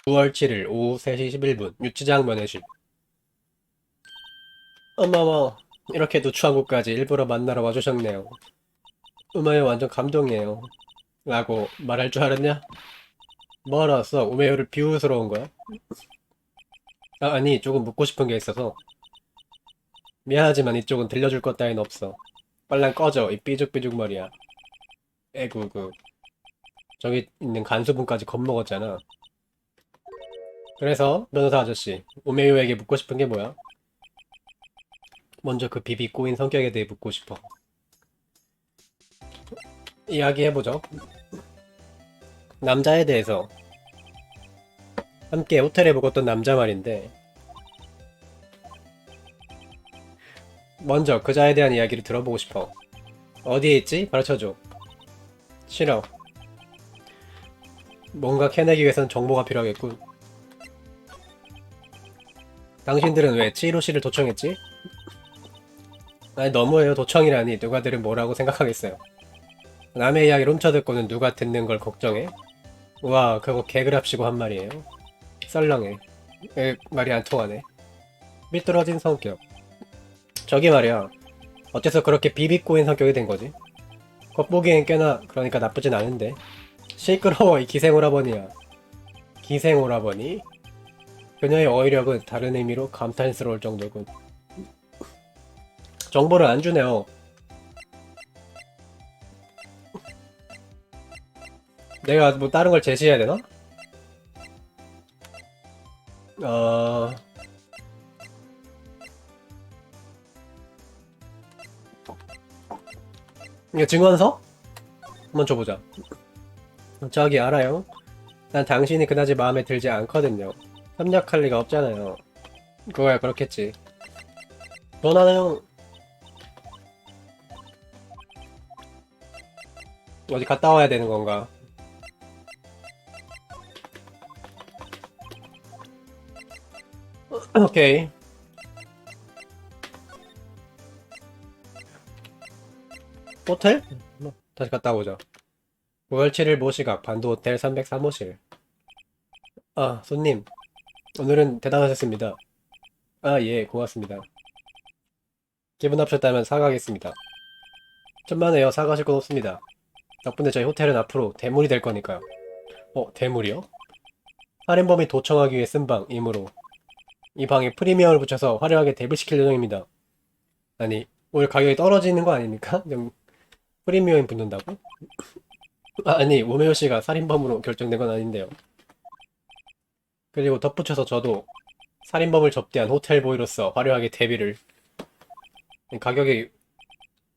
9월 7일 오후 3시 11분 유치장 면회실. 어머머, 이렇게 누추한 곳까지 일부러 만나러 와주셨네요. 우메요 완전 감동이에요. 라고 말할 줄 알았냐? 뭐 알았어? 우메요를 비웃으러 온 거야? 아니, 조금 묻고 싶은 게 있어서. 미안하지만 이쪽은 들려줄 것 따윈 없어. 빨랑 꺼져, 이 삐죽삐죽 머리야. 에구구. 저기 있는 간수분까지 겁먹었잖아. 그래서 변호사 아저씨, 우메요에게 묻고 싶은 게 뭐야? 먼저 그 비비 꼬인 성격에 대해 묻고 싶어. 이야기해보죠. 남자에 대해서 함께 호텔에 묵었던 남자 말인데, 먼저 그자에 대한 이야기를 들어보고 싶어. 어디에 있지? 가르쳐줘. 싫어. 뭔가 캐내기 위해선 정보가 필요하겠군. 당신들은 왜 치히로 씨를 도청했지? 아니 너무해요. 도청이라니 누가 들은 뭐라고 생각하겠어요. 남의 이야기를 훔쳐듣고는 누가 듣는 걸 걱정해? 우와, 그거 개그랍시고 한 말이에요. 썰렁해. 말이 안 통하네. 삐뚤어진 성격. 저기 말이야. 어째서 그렇게 비비꼬인 성격이 된 거지? 겉보기엔 꽤나 그러니까 나쁘진 않은데. 시끄러워, 이 기생오라버니야. 기생오라버니? 그녀의 어휘력은 다른 의미로 감탄스러울 정도군. 정보를 안 주네요. 내가 뭐 다른 걸 제시해야 되나? 어... 이거 증언서? 한번 줘보자. 저기 알아요? 난 당신이 그다지 마음에 들지 않거든요. 협력할 리가 없잖아요. 그거야 그렇겠지. 전화는 어디 갔다 와야 되는 건가? 오케이. 호텔? 다시 갔다 오자. 9월 7일 모시각 반도호텔 303호실. 아, 손님. 오늘은 대단하셨습니다. 아, 예, 고맙습니다. 기분 나쁘셨다면 사과하겠습니다. 천만에요. 사과하실 건 없습니다. 덕분에 저희 호텔은 앞으로 대물이 될 거니까요. 대물이요? 살인범이 도청하기 위해 쓴 방이므로 이 방에 프리미엄을 붙여서 화려하게 데뷔시킬 예정입니다. 아니, 오늘 가격이 떨어지는 거 아닙니까? 그냥 프리미엄 붙는다고? 아니, 우메요 씨가 살인범으로 결정된 건 아닌데요. 그리고 덧붙여서 저도 살인범을 접대한 호텔보이로서 화려하게 데뷔를. 가격이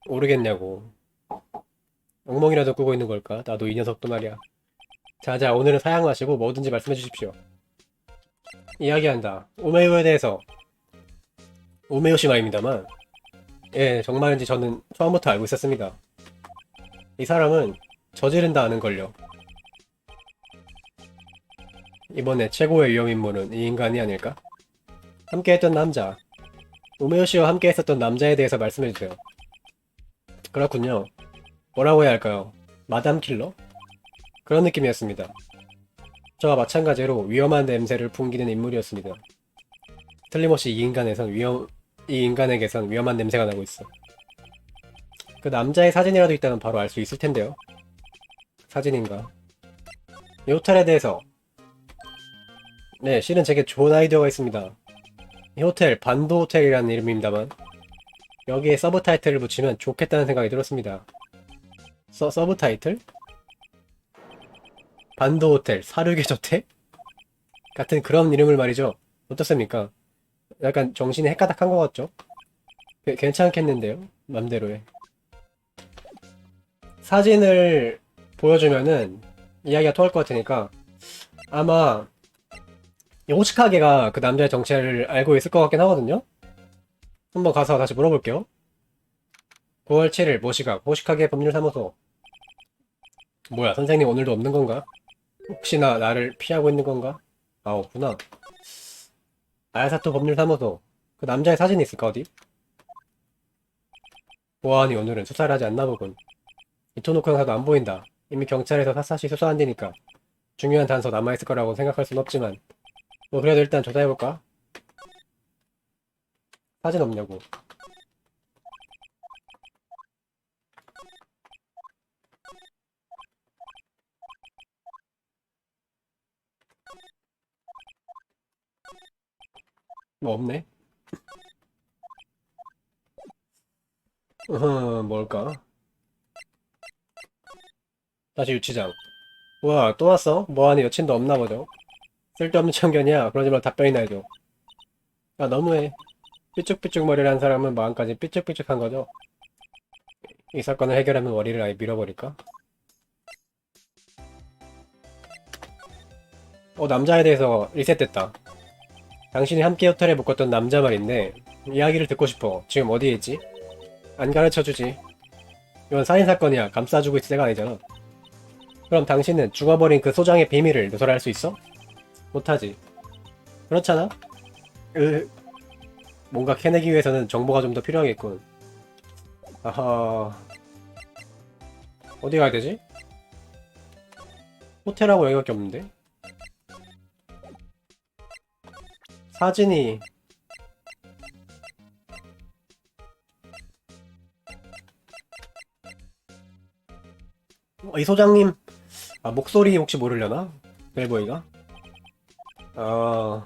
오르겠냐고. 엉멍이라도 꾸고 있는 걸까? 나도 이 녀석도 말이야. 자자, 오늘은 사양 마시고 뭐든지 말씀해 주십시오. 이야기한다. 우메요에 대해서. 우메요 씨 말입니다만. 예, 정말인지 저는 처음부터 알고 있었습니다. 이 사람은 저지른다 아는걸요. 이번에 최고의 위험인물은 이 인간이 아닐까? 함께했던 남자. 우메요 씨와 함께 했었던 남자에 대해서 말씀해주세요. 그렇군요. 뭐라고 해야 할까요? 마담 킬러? 그런 느낌이었습니다. 저와 마찬가지로 위험한 냄새를 풍기는 인물이었습니다. 틀림없이 이 인간에게선 위험한 냄새가 나고 있어. 그 남자의 사진이라도 있다면 바로 알 수 있을 텐데요. 사진인가? 이 호텔에 대해서. 네, 실은 제게 좋은 아이디어가 있습니다. 이 호텔, 반도 호텔이라는 이름입니다만, 여기에 서브 타이틀을 붙이면 좋겠다는 생각이 들었습니다. 서브 타이틀? 반도 호텔, 사륙의 저택? 같은 그런 이름을 말이죠. 어떻습니까? 약간 정신이 헷가닥한 것 같죠? 괜찮겠는데요? 맘대로 해. 사진을 보여주면은 이야기가 통할 것 같으니까 아마 이 호시카게가 그 남자의 정체를 알고 있을 것 같긴 하거든요? 한번 가서 다시 물어볼게요. 9월 7일 모시각 호시카게 법률사무소. 뭐야, 선생님 오늘도 없는 건가? 혹시나 나를 피하고 있는 건가? 아, 없구나. 아야사토 법률사무소. 그 남자의 사진이 있을까, 어디? 보아하니 오늘은 수사를 하지 않나 보군. 이토노코 형사도 안 보인다. 이미 경찰에서 샅샅이 수사한 데니까. 중요한 단서 남아있을 거라고 생각할 순 없지만 뭐 그래도 일단 조사해볼까? 사진 없냐고. 뭐 없네. 뭘까? 다시 유치장. 우와, 또 왔어? 뭐하니? 여친도 없나 보죠? 쓸데없는 참견이야. 그러지 말고 답변이나 해줘. 아, 너무해. 삐쭉삐쭉 머리를 한 사람은 마음까지 삐쭉삐쭉한 거죠? 이 사건을 해결하면 머리를 아예 밀어버릴까? 남자에 대해서 리셋됐다. 당신이 함께 호텔에 묵었던 남자 말인데 이야기를 듣고 싶어. 지금 어디에 있지? 안 가르쳐주지. 이건 살인사건이야. 감싸주고 있을 때가 아니잖아. 그럼 당신은 죽어버린 그 소장의 비밀을 누설할 수 있어? 못하지. 그렇잖아? 으, 뭔가 캐내기 위해서는 정보가 좀 더 필요하겠군. 아하, 어디 가야 되지? 호텔하고 여기밖에 없는데? 사진이, 이 소장님, 목소리 혹시 모르려나? 벨보이가? 아,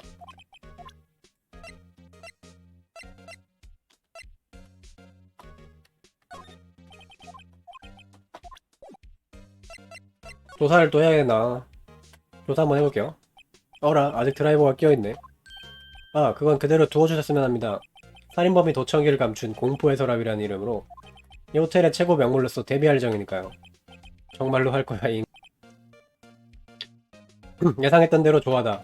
조사를 또 해야 되나? 조사 한번 해볼게요. 어라, 아직 드라이버가 끼어있네. 그건 그대로 두어주셨으면 합니다. 살인범이 도청기를 감춘 공포의 서랍이라는 이름으로 이 호텔의 최고 명물로서 데뷔할 예정이니까요. 정말로 할 거야, 잉. 예상했던 대로 좋아다.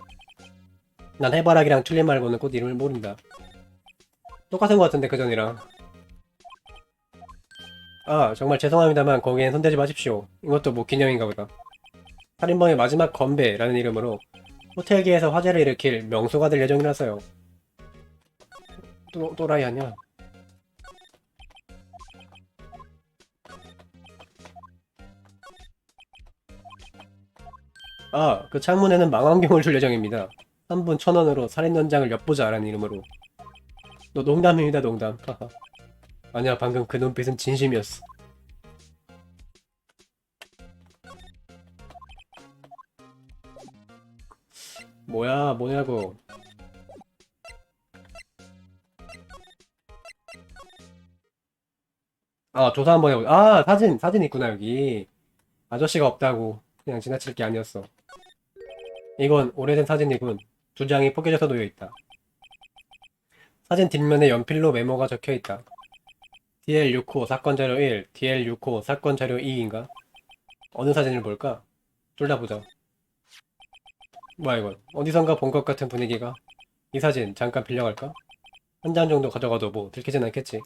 난 해바라기랑 튤립 말고는 꽃 이름을 모른다. 똑같은 것 같은데, 그전이랑. 정말 죄송합니다만 거기엔 손대지 마십시오. 이것도 뭐 기념인가 보다. 살인범의 마지막 건배라는 이름으로 호텔계에서 화제를 일으킬 명소가 될 예정이라서요. 또라이 아니야? 그 창문에는 망원경을 줄 예정입니다. 3분 1,000원으로 살인 현장을 엿보자라는 이름으로. 너 농담입니다, 농담. 하하. 아니야, 방금 그 눈빛은 진심이었어. 뭐냐고. 조사 한번 해보자. 사진 있구나, 여기. 아저씨가 없다고. 그냥 지나칠 게 아니었어. 이건 오래된 사진이군. 두 장이 포개져서 놓여있다. 사진 뒷면에 연필로 메모가 적혀있다. DL6호 사건 자료 1, DL6호 사건 자료 2인가? 어느 사진을 볼까? 둘 다 보자. 뭐야 이건? 어디선가 본 것 같은 분위기가? 이 사진 잠깐 빌려갈까? 한 장 정도 가져가도 뭐 들키진 않겠지.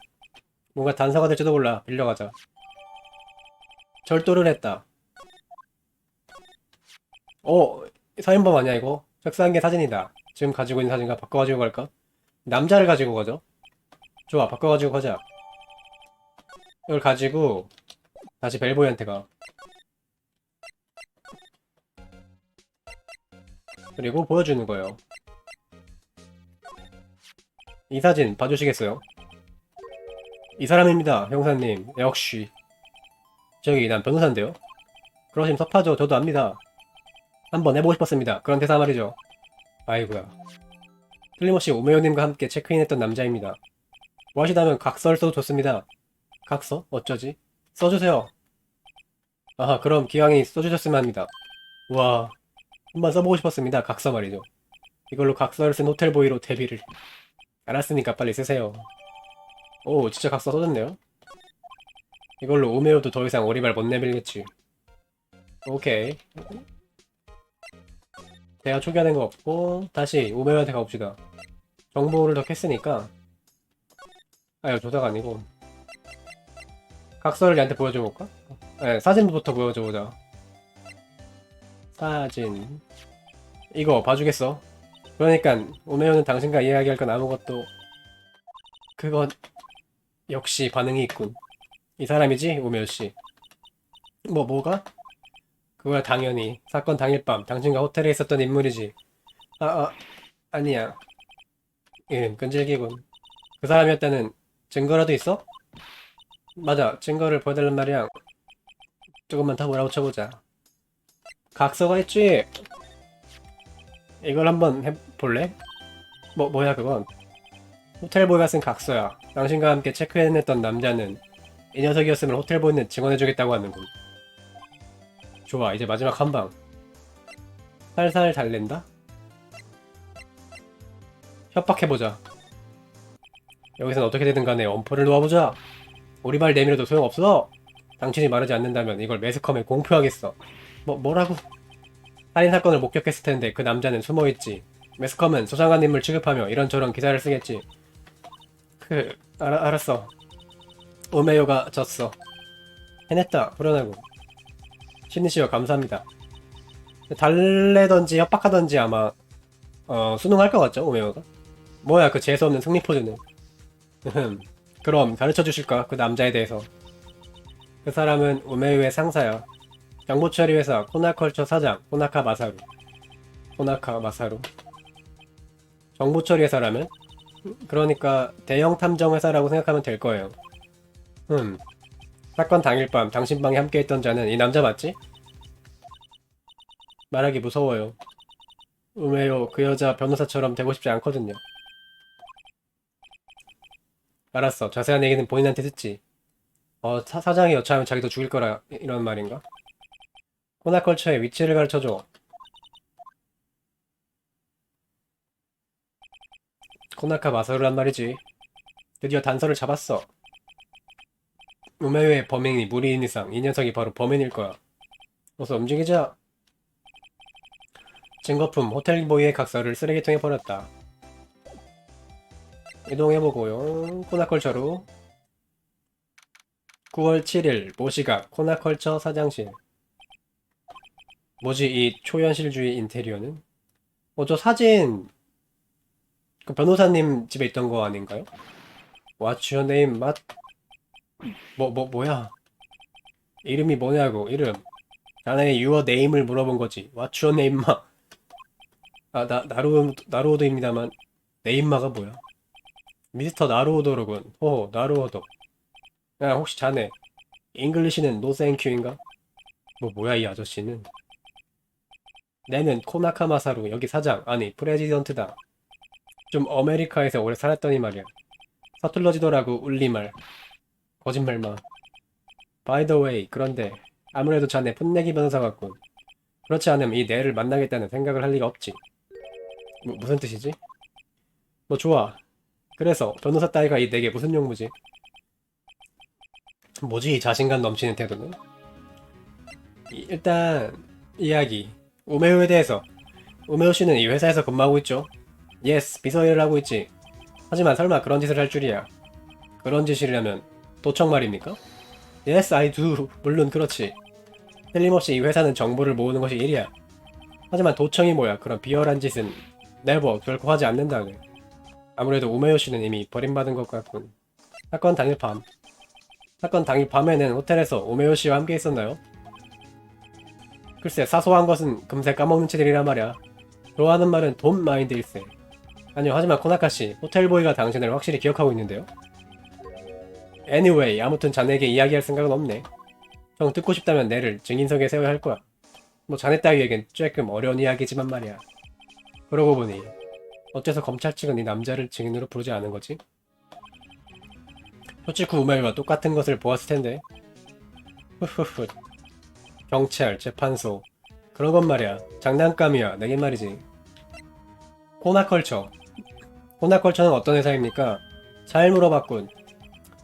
뭔가 단서가 될지도 몰라. 빌려가자. 절도를 했다. 어, 살인범 아니야 이거? 색상의 사진이다. 지금 가지고 있는 사진과 바꿔가지고 갈까? 남자를 가지고 가죠. 좋아, 바꿔가지고 가자. 이걸 가지고 다시 벨보이한테 가. 그리고 보여주는 거예요. 이 사진 봐주시겠어요? 이 사람입니다, 형사님. 역시. 저기, 난 변호사인데요? 그러시면 섭하죠. 저도 압니다. 한번 해보고 싶었습니다. 그런 대사 말이죠. 아이고야. 틀림없이 오메오님과 함께 체크인했던 남자입니다. 뭐 하시다면 각서를 써도 좋습니다. 각서? 어쩌지? 써주세요. 그럼 기왕이 써주셨으면 합니다. 우와, 한번 써보고 싶었습니다. 각서 말이죠. 이걸로 각서를 쓴 호텔보이로 데뷔를. 알았으니까 빨리 쓰세요. 오, 진짜 각서 써졌네요. 이걸로 오메오도 더 이상 오리발 못 내밀겠지. 오케이. 대화 초기화된 거 없고 다시 오메오한테 가봅시다. 정보를 더 캤으니까 이거 조사가 아니고 각서를 얘한테 보여줘볼까? 네, 사진부터 보여줘보자. 사진 이거 봐주겠어? 그러니까 오메오는 당신과 이야기할 건 아무것도 그건 역시 반응이 있군. 이 사람이지? 오메오씨. 뭐가? 그거야 당연히. 사건 당일 밤 당신과 호텔에 있었던 인물이지. 아, 아니야. 이름 끈질기군. 그 사람이었다는 증거라도 있어? 맞아. 증거를 보여달란 말이야. 조금만 더 몰아붙여보자. 각서가 있지. 이걸 한번 해볼래? 뭐야 그건? 호텔보이가 쓴 각서야. 당신과 함께 체크인했던 남자는 이 녀석이었음을 호텔보이는 증언해주겠다고 하는군. 좋아, 이제 마지막 한 방. 살살 달랜다? 협박해보자. 여기선 어떻게 되든 간에 엄포를 놓아보자. 우리 말 내밀어도 소용없어. 당신이 말하지 않는다면 이걸 매스컴에 공표하겠어. 뭐라고? 살인사건을 목격했을 텐데 그 남자는 숨어있지. 매스컴은 수상한 인물 취급하며 이런저런 기사를 쓰겠지. 알았어. 오메요가 졌어. 해냈다. 불안하고. 신이시여 감사합니다. 달래던지 협박하던지 아마 수능할 것 같죠 오메요가? 뭐야 그 재수없는 승리 포즈는. 그럼 가르쳐 주실까 그 남자에 대해서. 그 사람은 오메요의 상사야. 정보처리 회사 코나컬처 사장 코나카 마사루. 코나카 마사루. 정보처리 회사라면? 그러니까 대형 탐정 회사라고 생각하면 될 거예요. 사건 당일 밤 당신 방에 함께 있던 자는 이 남자 맞지? 말하기 무서워요. 우메요 그 여자 변호사처럼 되고 싶지 않거든요. 알았어. 자세한 얘기는 본인한테 듣지. 사장이 여차하면 자기도 죽일 거라 이런 말인가? 코나컬처의 위치를 가르쳐줘. 코나카 마사루란 말이지. 드디어 단서를 잡았어. 우메요의 범행이 무리인 이상 이 녀석이 바로 범인일 거야. 어서 움직이자. 증거품 호텔보이의 각서를 쓰레기통에 버렸다. 이동해보고요. 코나컬처로 9월 7일 모시각 코나컬처 사장실. 뭐지 이 초현실주의 인테리어는? 저 사진 그 변호사님 집에 있던 거 아닌가요? What's your name, 맛? 뭐야? 이름이 뭐냐고 이름. 자네의 your name을 물어본 거지. What's your name, 마? 나루오도입니다만 네임마가 뭐야? 미스터 나루오도로군. 나루오도. 야, 혹시 자네 잉글리시는 노땡큐인가? 뭐야 이 아저씨는? 내는 코나카마사루 여기 사장 아니 프레지던트다. 좀 아메리카에서 오래 살았더니 말이야. 서툴러지더라고 울리말. 거짓말마. By the way 그런데 아무래도 자네 풋내기 변호사 같군. 그렇지 않으면 이 내를 만나겠다는 생각을 할 리가 없지. 무슨 뜻이지? 좋아. 그래서 변호사 따위가 이 내게 무슨 용무지? 뭐지 이 자신감 넘치는 태도는? 일단 이야기 우메오에 대해서. 우메오 씨는 이 회사에서 근무하고 있죠? 예스 비서 일을 하고 있지. 하지만 설마 그런 짓을 할 줄이야. 그런 짓이라면 도청 말입니까? 예스 I do. 물론 그렇지. 틀림없이 이 회사는 정보를 모으는 것이 일이야. 하지만 도청이 뭐야. 그런 비열한 짓은 never 결코 하지 않는다네. 아무래도 우메요 씨는 이미 버림받은 것 같군. 사건 당일 밤에는 호텔에서 우메요 씨와 함께 있었나요? 글쎄 사소한 것은 금세 까먹는 채들이란 말이야. 좋아하는 말은 돈 마인드일세. 아니요 하지만 코나카 씨 호텔보이가 당신을 확실히 기억하고 있는데요. Anyway 아무튼 자네에게 이야기할 생각은 없네. 형 듣고 싶다면 내를 증인석에 세워야 할 거야. 자네 따위에겐 조금 어려운 이야기지만 말이야. 그러고 보니 어째서 검찰 측은 이 남자를 증인으로 부르지 않은 거지? 솔직히 우메와 똑같은 것을 보았을 텐데. 후후후. 경찰, 재판소 그런 건 말이야. 장난감이야. 내겐 말이지. 코나컬처는 어떤 회사입니까? 잘 물어봤군.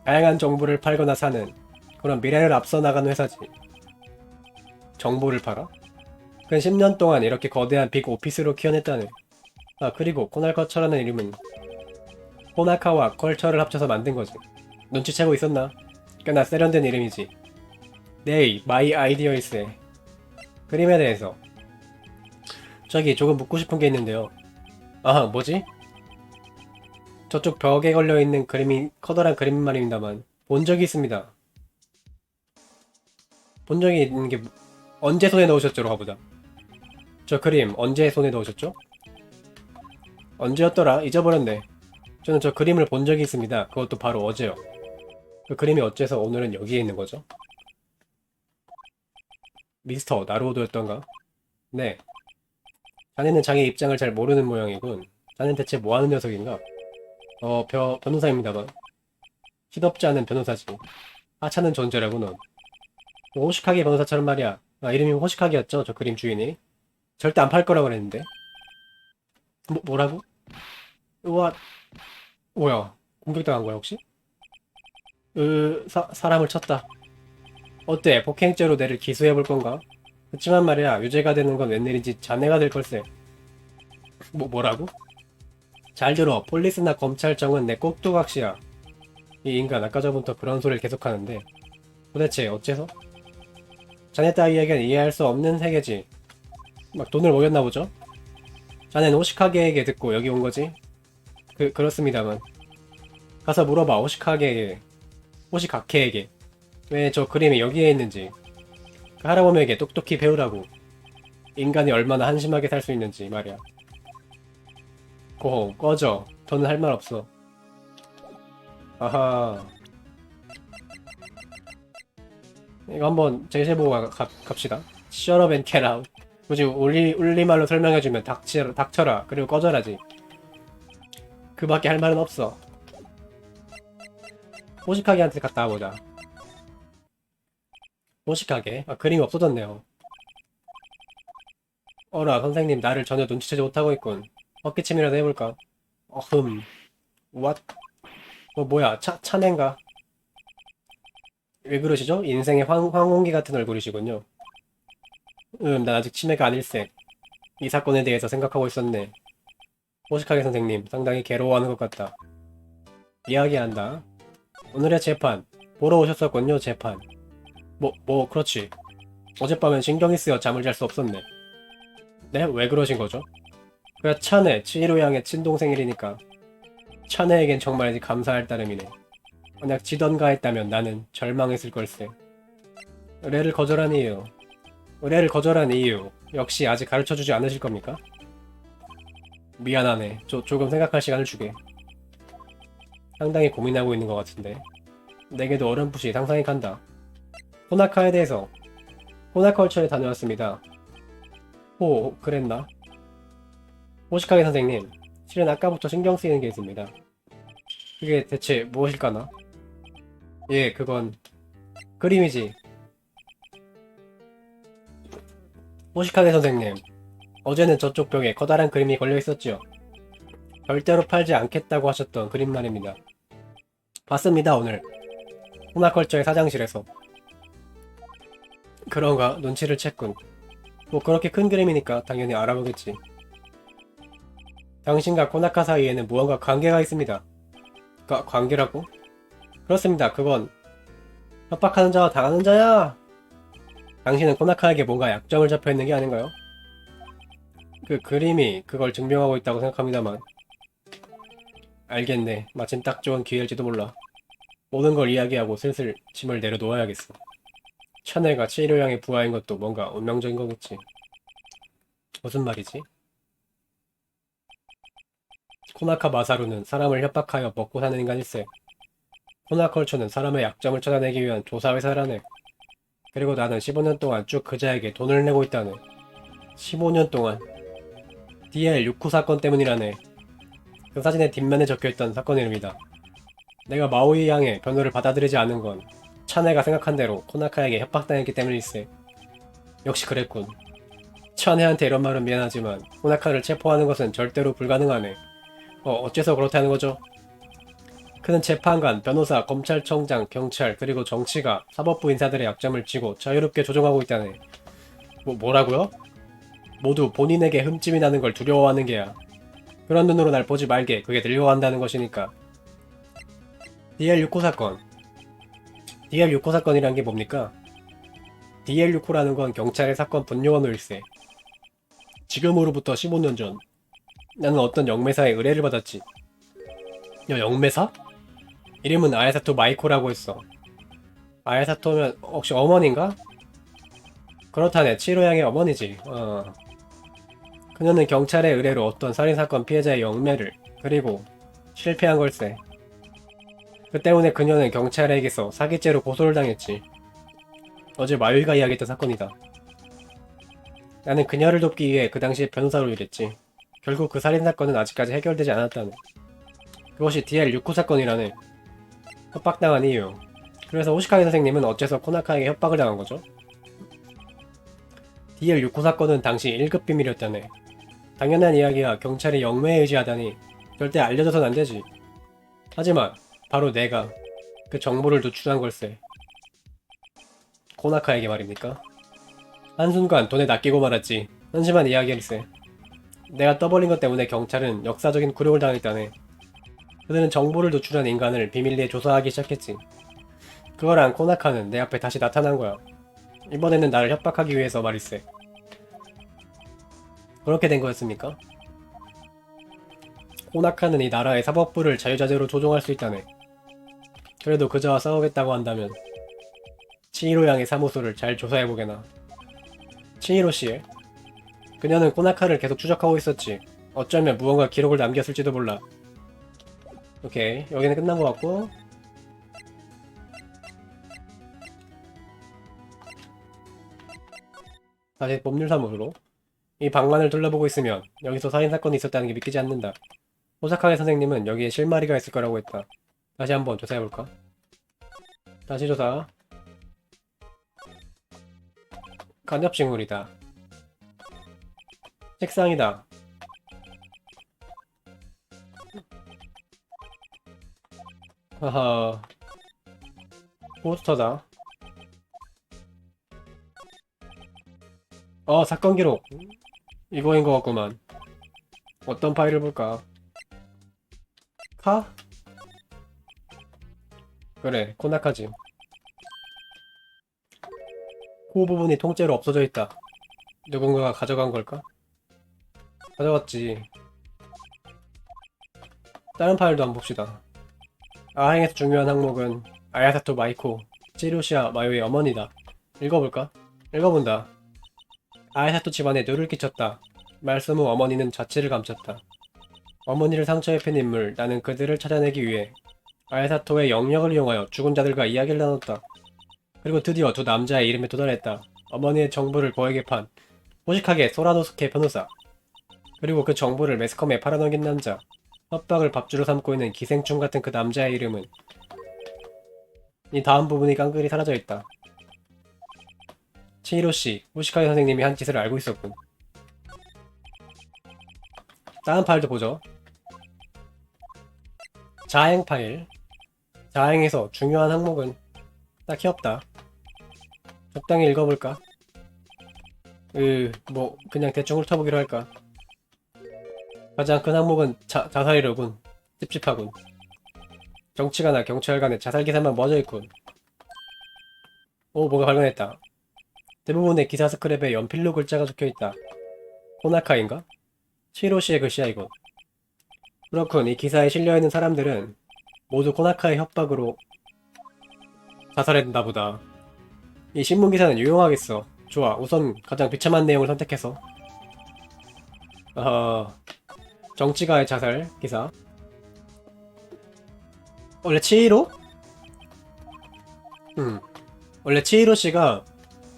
다양한 정보를 팔거나 사는 그런 미래를 앞서 나가는 회사지. 정보를 팔아? 근 10년 동안 이렇게 거대한 빅 오피스로 키워냈다네. 그리고 코나컬처라는 이름은 코나카와 컬처를 합쳐서 만든 거지. 눈치채고 있었나? 꽤나 세련된 이름이지. 네, 마이 아이디어일세. 그림에 대해서 저기 조금 묻고 싶은 게 있는데요. 뭐지? 저쪽 벽에 걸려있는 그림이 커다란 그림 말입니다만 본 적이 있습니다. 본 적이 있는 게 언제 손에 넣으셨죠로 가보자. 저 그림 언제 손에 넣으셨죠? 언제였더라? 잊어버렸네. 저는 저 그림을 본 적이 있습니다. 그것도 바로 어제요. 그 그림이 어째서 오늘은 여기에 있는 거죠? 미스터 나루오도였던가? 네. 자네는 자기 입장을 잘 모르는 모양이군. 자네는 대체 뭐 하는 녀석인가? 변호사입니다만. 시덥지 않은 변호사지. 하찮은 존재라고 넌. 호시카게 변호사처럼 말이야. 아, 이름이 호시카게였죠? 저 그림 주인이. 절대 안 팔 거라고 그랬는데. 뭐라고? 우와, 뭐야. 공격당한 거야, 혹시? 사람을 쳤다. 어때? 폭행죄로 내를 기소해볼 건가? 그치만 말이야, 유죄가 되는 건 웬일인지 자네가 될 걸세. 뭐라고? 잘 들어. 폴리스나 검찰청은 내 꼭두각시야. 이 인간 아까 전부터 그런 소리를 계속하는데 도대체 어째서? 자네 따위에겐 이해할 수 없는 세계지. 막 돈을 모였나 보죠? 자넨 호시카게에게 듣고 여기 온 거지? 그렇습니다만. 가서 물어봐, 호시카게에게. 호시카케에게. 왜 저 그림이 여기에 있는지. 그 할아범에게 똑똑히 배우라고. 인간이 얼마나 한심하게 살 수 있는지 말이야. 고홍, 꺼져. 더는 할 말 없어. 아하. 이거 한번 제시해보고 갑시다. Shut up and get out. 굳이 울리말로 설명해주면 닥쳐라. 그리고 꺼져라지. 그밖에 할 말은 없어. 호시카게한테 갔다 와보자. 호시카게? 아, 그림이 없어졌네요. 어라, 선생님, 나를 전혀 눈치채지 못하고 있군. 헛기침이라도 해볼까? What? 뭐야, 차낸가? 왜 그러시죠? 인생의 황혼기 같은 얼굴이시군요. 난 아직 치매가 아닐세. 이 사건에 대해서 생각하고 있었네. 호시카게 선생님, 상당히 괴로워하는 것 같다. 이야기한다. 오늘의 재판. 보러 오셨었군요, 재판. 그렇지. 어젯밤엔 신경이 쓰여 잠을 잘 수 없었네. 네? 왜 그러신 거죠? 그야 차네, 치히로 양의 친동생일이니까. 차네에겐 정말 감사할 따름이네. 만약 지던가 했다면 나는 절망했을 걸세. 의뢰를 거절한 이유. 의뢰를 거절한 이유. 역시 아직 가르쳐주지 않으실 겁니까? 미안하네. 조금 생각할 시간을 주게. 상당히 고민하고 있는 것 같은데. 내게도 어렴풋이 상상이 간다. 호나카에 대해서. 호나컬처에 다녀왔습니다. 그랬나? 호시카게 선생님, 실은 아까부터 신경 쓰이는 게 있습니다. 그게 대체 무엇일까나? 예, 그건 그림이지. 호시카게 선생님, 어제는 저쪽 벽에 커다란 그림이 걸려 있었지요. 절대로 팔지 않겠다고 하셨던 그림 말입니다. 봤습니다, 오늘. 호나컬처의 사장실에서. 그런가? 눈치를 챘군. 그렇게 큰 그림이니까 당연히 알아보겠지. 당신과 코나카 사이에는 무언가 관계가 있습니다. 관계라고? 그렇습니다. 그건 협박하는 자와 당하는 자야! 당신은 코나카에게 뭔가 약점을 잡혀있는 게 아닌가요? 그 그림이 그걸 증명하고 있다고 생각합니다만. 알겠네. 마침 딱 좋은 기회일지도 몰라. 모든 걸 이야기하고 슬슬 짐을 내려놓아야겠어. 샤넬과 치히로 양의 부하인 것도 뭔가 운명적인 거겠지. 무슨 말이지? 코나카 마사루는 사람을 협박하여 먹고 사는 인간일세. 코나컬처는 사람의 약점을 찾아내기 위한 조사회사라네. 그리고 나는 15년 동안 쭉 그자에게 돈을 내고 있다네. 15년 동안. DL6호 사건 때문이라네. 그 사진의 뒷면에 적혀있던 사건 이름이다. 내가 마오이 양의 변호를 받아들이지 않은 건 차네가 생각한 대로 코나카에게 협박당했기 때문일세. 역시 그랬군. 차네한테 이런 말은 미안하지만 코나카를 체포하는 것은 절대로 불가능하네. 어째서 그렇다는 거죠? 그는 재판관, 변호사, 검찰청장, 경찰, 그리고 정치가 사법부 인사들의 약점을 쥐고 자유롭게 조종하고 있다네. 뭐라고요? 모두 본인에게 흠집이 나는 걸 두려워하는 게야. 그런 눈으로 날 보지 말게. 그게 늙어간다는 것이니까. DL6호 사건. DL6호 사건이란 게 뭡니까? DL6호라는 건 경찰의 사건 분요원일세. 지금으로부터 15년 전 나는 어떤 영매사의 의뢰를 받았지. 영매사? 이름은 아야사토 마이코라고 했어. 아야사토면 혹시 어머니인가? 그렇다네. 치히로 양의 어머니지. 그녀는 경찰의 의뢰로 어떤 살인사건 피해자의 영매를 그리고 실패한 걸세. 그 때문에 그녀는 경찰에게서 사기죄로 고소를 당했지. 어제 마유이가 이야기했던 사건이다. 나는 그녀를 돕기 위해 그 당시에 변호사로 일했지. 결국 그 살인사건은 아직까지 해결되지 않았다네. 그것이 DL69 사건이라네. 협박당한 이유. 그래서 호시카게 선생님은 어째서 코나카에게 협박을 당한 거죠? DL69 사건은 당시 1급 비밀이었다네. 당연한 이야기야. 경찰이 영매에 의지하다니 절대 알려줘선 안 되지. 하지만 바로 내가 그 정보를 노출한 걸세. 코나카에게 말입니까? 한순간 돈에 낚이고 말았지. 한심한 이야기일세. 내가 떠벌린 것 때문에 경찰은 역사적인 굴욕을 당했다네. 그들은 정보를 노출한 인간을 비밀리에 조사하기 시작했지. 그거랑 코나카는 내 앞에 다시 나타난 거야. 이번에는 나를 협박하기 위해서 말일세. 그렇게 된 거였습니까? 코나카는 이 나라의 사법부를 자유자재로 조종할 수 있다네. 그래도 그자와 싸우겠다고 한다면 치히로 양의 사무소를 잘 조사해보게나. 치히로 씨의? 그녀는 코나카를 계속 추적하고 있었지. 어쩌면 무언가 기록을 남겼을지도 몰라. 오케이, 여기는 끝난 것 같고 다시 법률사무소로. 이 방만을 둘러보고 있으면 여기서 살인사건이 있었다는 게 믿기지 않는다. 호사카게 선생님은 여기에 실마리가 있을 거라고 했다. 다시 한번 조사해볼까? 다시 조사. 간접식물이다. 책상이다. 하하. 포스터다. 사건 기록. 이거인 것 같구만. 어떤 파일을 볼까? 카? 그래, 코나카지. 코 부분이 통째로 없어져 있다. 누군가가 가져간 걸까? 가져갔지. 다른 파일도 한번 봅시다. 아행에서 중요한 항목은 아야사토 마이코, 치루시아 마요의 어머니다. 읽어볼까? 읽어본다. 아야사토 집안에 뇌를 끼쳤다. 말씀 후 어머니는 자취를 감췄다. 어머니를 상처 입힌 인물, 나는 그들을 찾아내기 위해 아야사토의 영역을 이용하여 죽은 자들과 이야기를 나눴다. 그리고 드디어 두 남자의 이름에 도달했다. 어머니의 정보를 거액에 판 호식하게 소라노스케 변호사. 그리고 그 정보를 매스컴에 팔아넘긴 남자. 협박을 밥주로 삼고 있는 기생충 같은 그 남자의 이름은 이 다음 부분이 깡그리 사라져 있다. 치히로 씨, 호시카게 선생님이 한 짓을 알고 있었군. 다음 파일도 보죠. 자행 파일. 자행에서 중요한 항목은 딱히 없다. 적당히 읽어볼까? 그냥 대충 훑어보기로 할까? 가장 큰 항목은 자살이로군. 찝찝하군. 정치가나 경찰관의 자살 기사만 멎어있군. 뭔가 발견했다. 대부분의 기사 스크랩에 연필로 글자가 적혀있다. 코나카인가? 치히로시의 글씨야 이건. 그렇군. 이 기사에 실려있는 사람들은 모두 코나카의 협박으로 자살했나 보다. 이 신문기사는 유용하겠어. 좋아. 우선 가장 비참한 내용을 선택해서 정치가의 자살 기사. 원래 치히로? 원래 치히로 씨가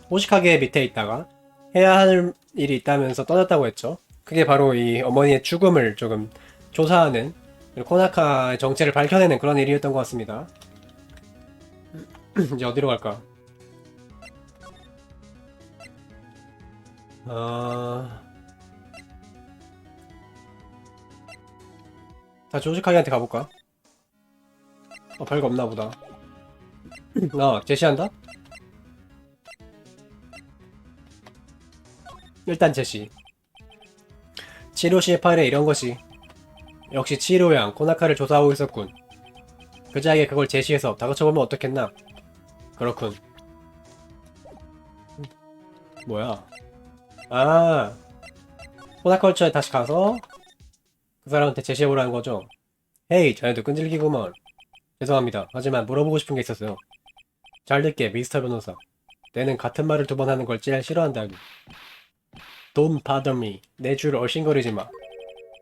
호시카게 밑에 있다가 해야 할 일이 있다면서 떠났다고 했죠. 그게 바로 이 어머니의 죽음을 조금 조사하는, 코나카의 정체를 밝혀내는 그런 일이었던 것 같습니다. 이제 어디로 갈까? 다시 호시카게한테 가볼까? 별거 없나 보다. 제시한다? 일단 제시. 치히로시의 파일에 이런 것이. 역시 치히로 양, 코나카를 조사하고 있었군. 그자에게 그걸 제시해서 다그쳐보면 어떻겠나? 그렇군. 뭐야? 코나컬처에 다시 가서 그 사람한테 제시해보라는 거죠. 헤이, 자네도 끈질기구먼. 죄송합니다. 하지만 물어보고 싶은 게 있었어요. 잘 듣게, 미스터 변호사. 내는 같은 말을 두 번 하는 걸 제일 싫어한다고. Don't bother me. 내 줄 얼씬거리지 마.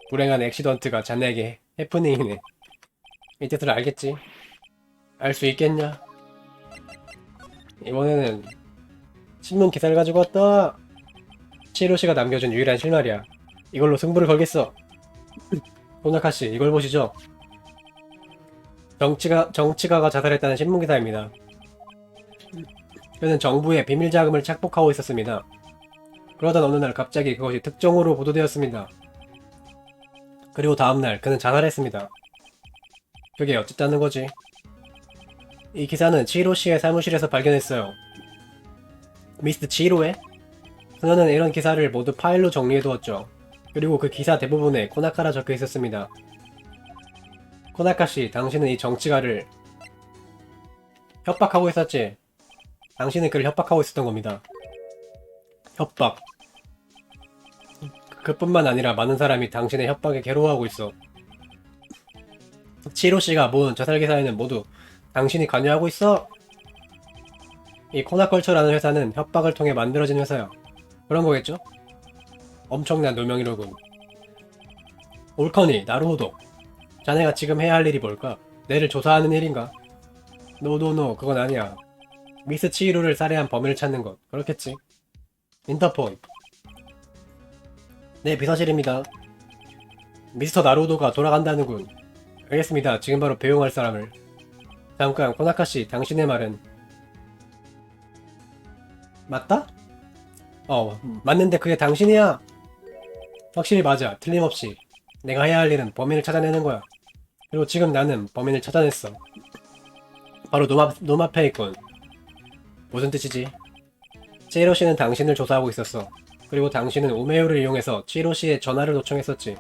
불행한 액시던트가 자네에게 해프닝이네. 이 뜻을 알겠지? 알 수 있겠냐? 이번에는 신문 기사를 가지고 왔다. 치히로씨가 남겨준 유일한 실마리야. 이걸로 승부를 걸겠어. 호나카씨, 이걸 보시죠. 정치가가 자살했다는 신문기사입니다. 그는 정부의 비밀 자금을 착복하고 있었습니다. 그러던 어느 날 갑자기 그것이 특종으로 보도되었습니다. 그리고 다음날 그는 자살했습니다. 그게 어쨌다는 거지? 이 기사는 치히로씨의 사무실에서 발견했어요. 미스터 치히로에? 그녀는 이런 기사를 모두 파일로 정리해두었죠. 그리고 그 기사 대부분에 코나카라 적혀 있었습니다. 코나카씨, 당신은 이 정치가를 협박하고 있었지? 당신은 그를 협박하고 있었던 겁니다. 협박. 그뿐만 아니라 많은 사람이 당신의 협박에 괴로워하고 있어. 치히로씨가 모은 자살기사에는 모두 당신이 관여하고 있어! 이 코나컬처라는 회사는 협박을 통해 만들어진 회사야. 그런 거겠죠? 엄청난 누명이로군. 옳거니, 나루호도. 자네가 지금 해야 할 일이 뭘까? 내를 조사하는 일인가? 노노노, 그건 아니야. 미스 치히로를 살해한 범인을 찾는 것. 그렇겠지. 인터폰. 네, 비서실입니다. 미스터 나루호도가 돌아간다는군. 알겠습니다. 지금 바로 배웅할 사람을. 잠깐, 코나카씨, 당신의 말은 맞다? 맞는데 그게 당신이야! 확실히 맞아. 틀림없이. 내가 해야 할 일은 범인을 찾아내는 거야. 그리고 지금 나는 범인을 찾아냈어. 바로 놈앞에 있군. 무슨 뜻이지? 치히로씨는 당신을 조사하고 있었어. 그리고 당신은 우메요를 이용해서 치히로씨의 전화를 요청했었지.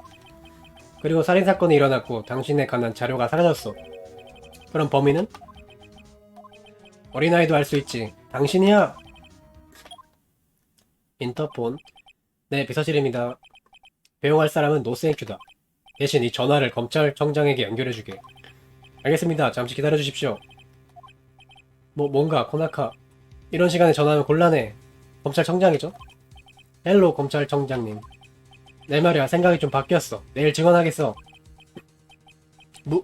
그리고 살인사건이 일어났고 당신에 관한 자료가 사라졌어. 그럼 범인은? 어린아이도 알 수 있지. 당신이야! 인터폰. 네, 비서실입니다. 배웅할 사람은 노스앤큐다. 대신 이 전화를 검찰청장에게 연결해주게. 알겠습니다. 잠시 기다려주십시오. 뭔가, 코나카. 이런 시간에 전화하면 곤란해. 검찰청장이죠? 헬로, 검찰청장님. 내 말이야, 생각이 좀 바뀌었어. 내일 증언하겠어.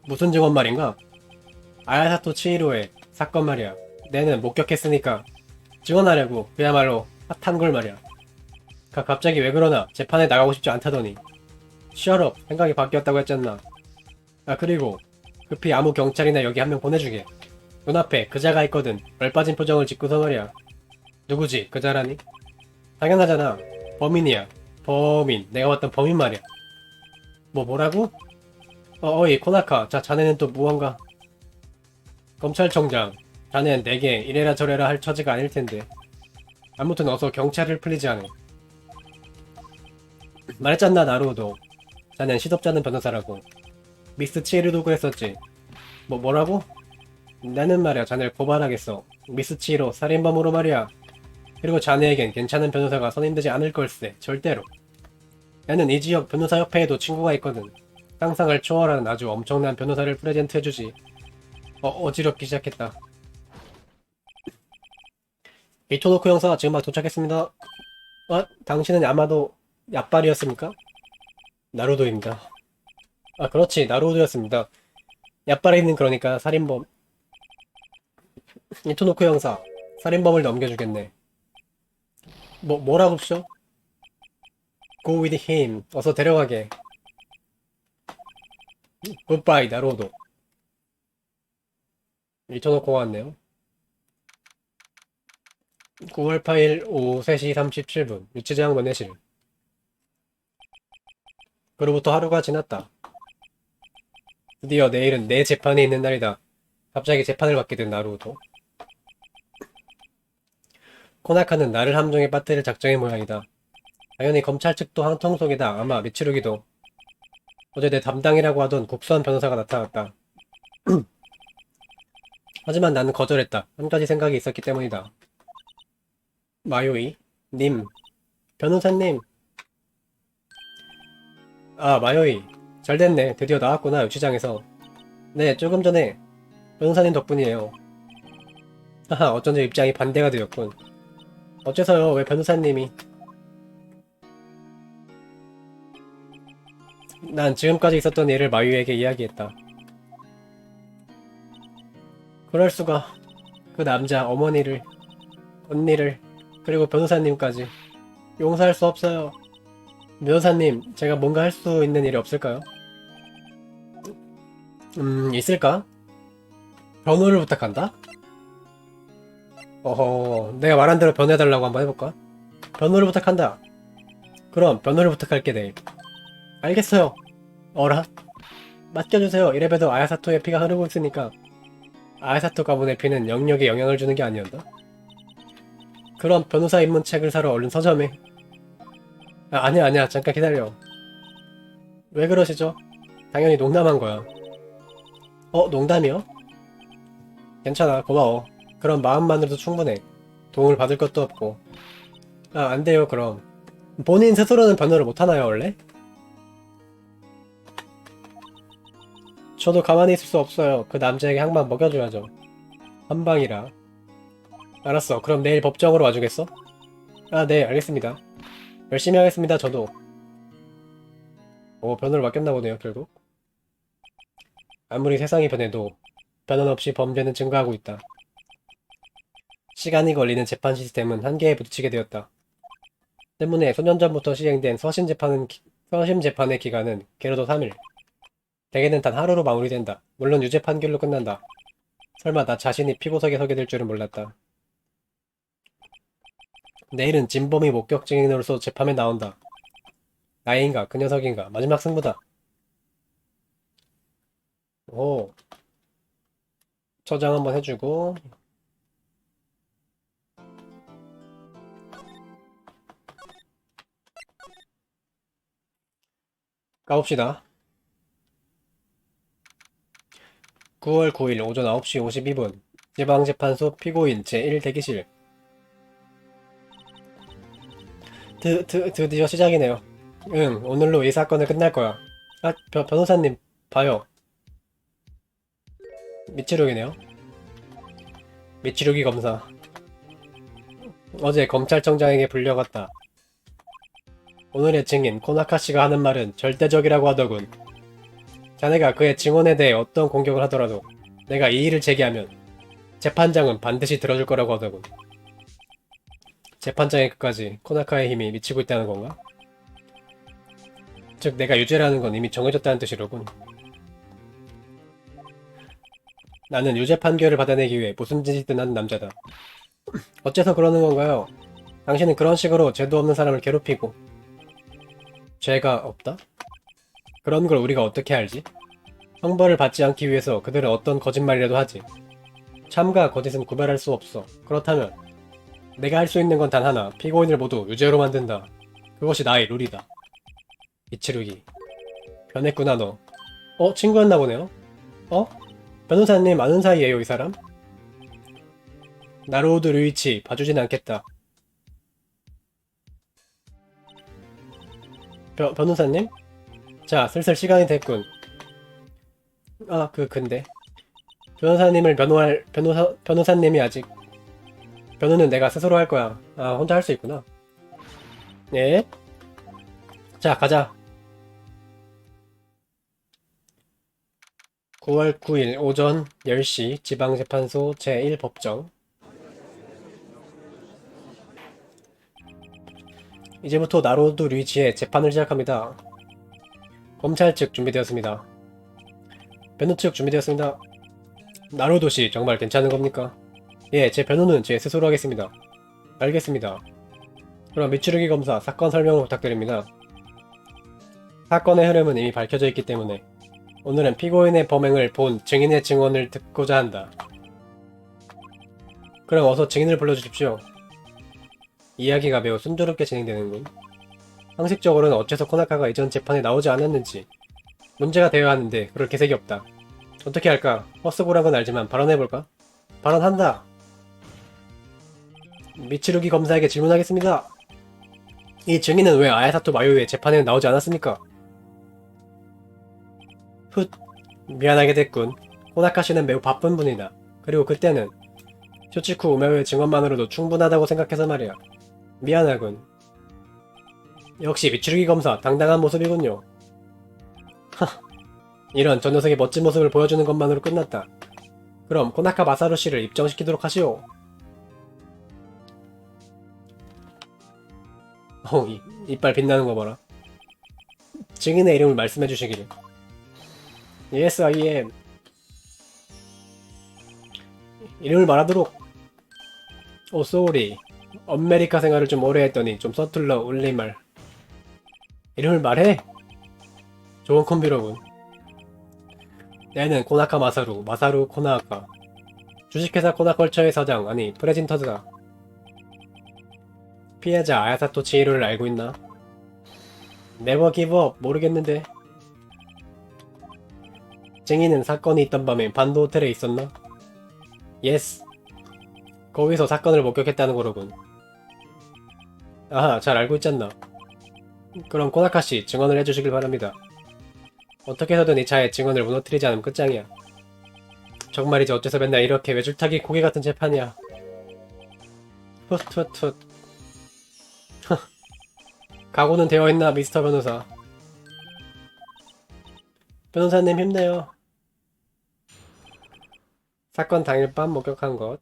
무슨 증언 말인가? 아야사토 치히로의 사건 말이야. 내는 목격했으니까 증언하려고. 그야말로 핫한 걸 말이야. 갑자기 왜 그러나? 재판에 나가고 싶지 않다더니. 셔럽, 생각이 바뀌었다고 했잖아. 그리고 급히 아무 경찰이나 여기 한 명 보내주게. 눈앞에 그자가 있거든. 얼빠진 표정을 짓고서 말이야. 누구지? 그자라니? 당연하잖아. 범인이야. 범인. 내가 봤던 범인 말이야. 뭐라고? 어이, 코나카. 자, 자네는 또 무언가. 검찰청장. 자네는 내게 이래라 저래라 할 처지가 아닐 텐데. 아무튼 어서 경찰을 풀리지 않아. 말했잖아, 나루호도. 자넨 시덥잖은 변호사라고. 미스 치히로도 그랬었지. 뭐라고? 나는 말이야, 자네를 고발하겠어. 미스 치히로 살인범으로 말이야. 그리고 자네에겐 괜찮은 변호사가 선임되지 않을 걸세. 절대로. 나는 이 지역 변호사협회에도 친구가 있거든. 상상을 초월하는 아주 엄청난 변호사를 프레젠트 해주지. 어지럽기 시작했다. 이토노크 형사 지금 막 도착했습니다. 당신은 아마도 얍발이었습니까? 나루도입니다. 그렇지, 나루도였습니다. 얍발이는 그러니까 살인범. 이토노크 형사, 살인범을 넘겨주겠네. 뭐라고쇼? Go with him. 어서 데려가게. 굿바이, 나루도. 이토노코가 왔네요. 9월 8일 오후 3시 37분 유치장 면회실. 그로부터 하루가 지났다. 드디어 내일은 내 재판이 있는 날이다. 갑자기 재판을 받게 된 나루도. 코나카는 나를 함정에 빠뜨릴 작정의 모양이다. 당연히 검찰 측도 한통 속이다. 아마 미츠루기도. 어제 내 담당이라고 하던 국수한 변호사가 나타났다. 하지만 나는 거절했다. 한 가지 생각이 있었기 때문이다. 마요이? 님. 변호사님. 마요이. 잘됐네. 드디어 나왔구나, 유치장에서. 네, 조금 전에 변호사님 덕분이에요. 하하, 어쩐지 입장이 반대가 되었군. 어째서요? 왜 변호사님이? 난 지금까지 있었던 일을 마유에게 이야기했다. 그럴 수가. 그 남자, 어머니를, 언니를, 그리고 변호사님까지 용서할 수 없어요. 변호사님, 제가 뭔가 할 수 있는 일이 없을까요? 있을까? 변호를 부탁한다? 어허, 내가 말한 대로 변호해달라고 한번 해볼까? 변호를 부탁한다. 그럼 변호를 부탁할게, 내일. 알겠어요. 어라? 맡겨주세요. 이래봬도 아야사토의 피가 흐르고 있으니까. 아야사토 가문의 피는 영역에 영향을 주는 게 아니었나? 그럼 변호사 입문 책을 사러 얼른 서점에. 아니야. 잠깐 기다려. 왜 그러시죠? 당연히 농담한 거야. 농담이요? 괜찮아, 고마워. 그럼 마음만으로도 충분해. 도움을 받을 것도 없고. 안 돼요, 그럼. 본인 스스로는 변호를 못하나요, 원래? 저도 가만히 있을 수 없어요. 그 남자에게 한 방 먹여줘야죠. 한 방이라. 알았어. 그럼 내일 법정으로 와주겠어? 네, 알겠습니다. 열심히 하겠습니다, 저도. 변호를 맡겼나 보네요, 결국. 아무리 세상이 변해도 변호 없이 범죄는 증가하고 있다. 시간이 걸리는 재판 시스템은 한계에 부딪히게 되었다. 때문에 수년 전부터 시행된 서심 재판의 기간은 길어도 3일. 대개는 단 하루로 마무리된다. 물론 유죄 판결로 끝난다. 설마 나 자신이 피고석에 서게 될 줄은 몰랐다. 내일은 진범이 목격 증인으로서 재판에 나온다. 나인가 그 녀석인가 마지막 승부다. 오, 저장 한번 해주고. 가봅시다. 9월 9일 오전 9시 52분 지방재판소 피고인 제1 대기실. 드디어 시작이네요. 응, 오늘로 이 사건은 끝날 거야. 변호사님, 봐요. 미치루기네요. 미치루기 검사. 어제 검찰청장에게 불려갔다. 오늘의 증인 코나카 씨가 하는 말은 절대적이라고 하더군. 자네가 그의 증언에 대해 어떤 공격을 하더라도 내가 이의를 제기하면 재판장은 반드시 들어줄 거라고 하더군. 재판장의 끝까지 코나카의 힘이 미치고 있다는 건가? 즉 내가 유죄라는 건 이미 정해졌다는 뜻이로군. 나는 유죄 판결을 받아내기 위해 무슨 짓이든 하는 남자다. 어째서 그러는 건가요? 당신은 그런 식으로 죄도 없는 사람을 괴롭히고. 죄가 없다? 그런 걸 우리가 어떻게 알지? 형벌을 받지 않기 위해서 그들은 어떤 거짓말이라도 하지. 참과 거짓은 구별할 수 없어. 그렇다면 내가 할 수 있는 건 단 하나. 피고인을 모두 유죄로 만든다. 그것이 나의 룰이다. 이치루기. 변했구나 너. 친구였나 보네요? 변호사님 아는 사이예요 이 사람? 나루오드 류이치 봐주진 않겠다. 변호사님? 자, 슬슬 시간이 됐군. 근데 변호사님을 변호할 변호사님이 아직. 변호는 내가 스스로 할 거야. 혼자 할 수 있구나. 예? 자, 가자. 9월 9일 오전 10시 지방재판소 제1법정. 이제부터 나로드 류이치의 재판을 시작합니다. 검찰 측 준비되었습니다. 변호 측 준비되었습니다. 나로도 씨 정말 괜찮은 겁니까? 예, 제 변호는 제 스스로 하겠습니다. 알겠습니다. 그럼 미추루기 검사 사건 설명을 부탁드립니다. 사건의 흐름은 이미 밝혀져 있기 때문에 오늘은 피고인의 범행을 본 증인의 증언을 듣고자 한다. 그럼 어서 증인을 불러주십시오. 이야기가 매우 순조롭게 진행되는군. 상식적으로는 어째서 코나카가 이전 재판에 나오지 않았는지 문제가 되어야 하는데 그럴 기색이 없다. 어떻게 할까? 헛수고란 건 알지만 발언해볼까? 발언한다! 미치루기 검사에게 질문하겠습니다. 이 증인은 왜 아야사토 마요의 재판에 나오지 않았습니까? 미안하게 됐군. 코나카 씨는 매우 바쁜 분이다. 그리고 그때는 쇼치쿠 우메오의 증언만으로도 충분하다고 생각해서 말이야. 미안하군. 역시 미추루기 검사 당당한 모습이군요. 이런 저 녀석의 멋진 모습을 보여주는 것만으로 끝났다. 그럼 코나카 마사루 씨를 입정시키도록 하시오. 이빨 빛나는 거 봐라. 증인의 이름을 말씀해 주시기를. Yes, I am. 이름을 말하도록. 오, 쏘리. 엄메리카 생활을 좀 오래 했더니 좀 서툴러 울리말. 이름을 말해? 좋은 콤비로군. 내는 코나카 마사루, 마사루 코나카. 주식회사 코나컬처의 사장, 아니 프레진터즈다. 피해자 아야사토 치히로를 알고 있나? 네버 기브업 모르겠는데. 쟁이는 사건이 있던 밤에 반도 호텔에 있었나? 예스. 거기서 사건을 목격했다는 거로군. 아하, 잘 알고 있잖나. 그럼 코나카씨 증언을 해주시길 바랍니다. 어떻게 해서든 이 차의 증언을 무너뜨리지 않으면 끝장이야. 정말이지 어째서 맨날 이렇게 외줄타기 고개 같은 재판이야. 훗훗훗. 각오는 되어있나 미스터 변호사. 변호사님 힘내요. 사건 당일 밤 목격한 것.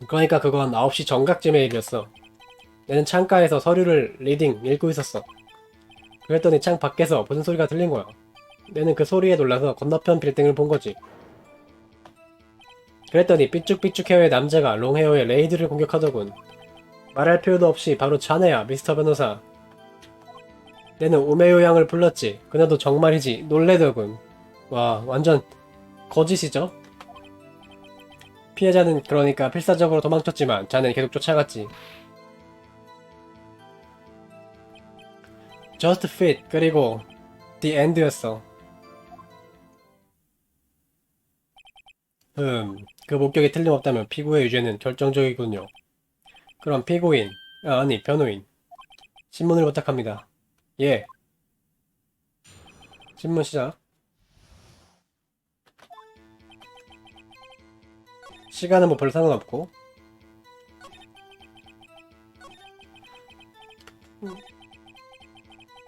그러니까 그건 9시 정각쯤의 일이었어. 내는 창가에서 서류를 리딩 읽고 있었어. 그랬더니 창 밖에서 무슨 소리가 들린 거야. 내는 그 소리에 놀라서 건너편 빌딩을 본 거지. 그랬더니 삐쭉삐쭉 헤어의 남자가 롱헤어의 레이드를 공격하더군. 말할 필요도 없이 바로 자네야, 미스터 변호사. 내는 우메요 양을 불렀지. 그녀도 정말이지 놀래더군. 와, 완전 거짓이죠? 피해자는 그러니까 필사적으로 도망쳤지만 자네는 계속 쫓아갔지. Just Fit 그리고 The End였어. 그 목격이 틀림없다면 피고의 유죄는 결정적이군요. 그럼 피고인, 아니 변호인, 신문을 부탁합니다. 예. 신문 시작. 시간은 뭐 별 상관없고.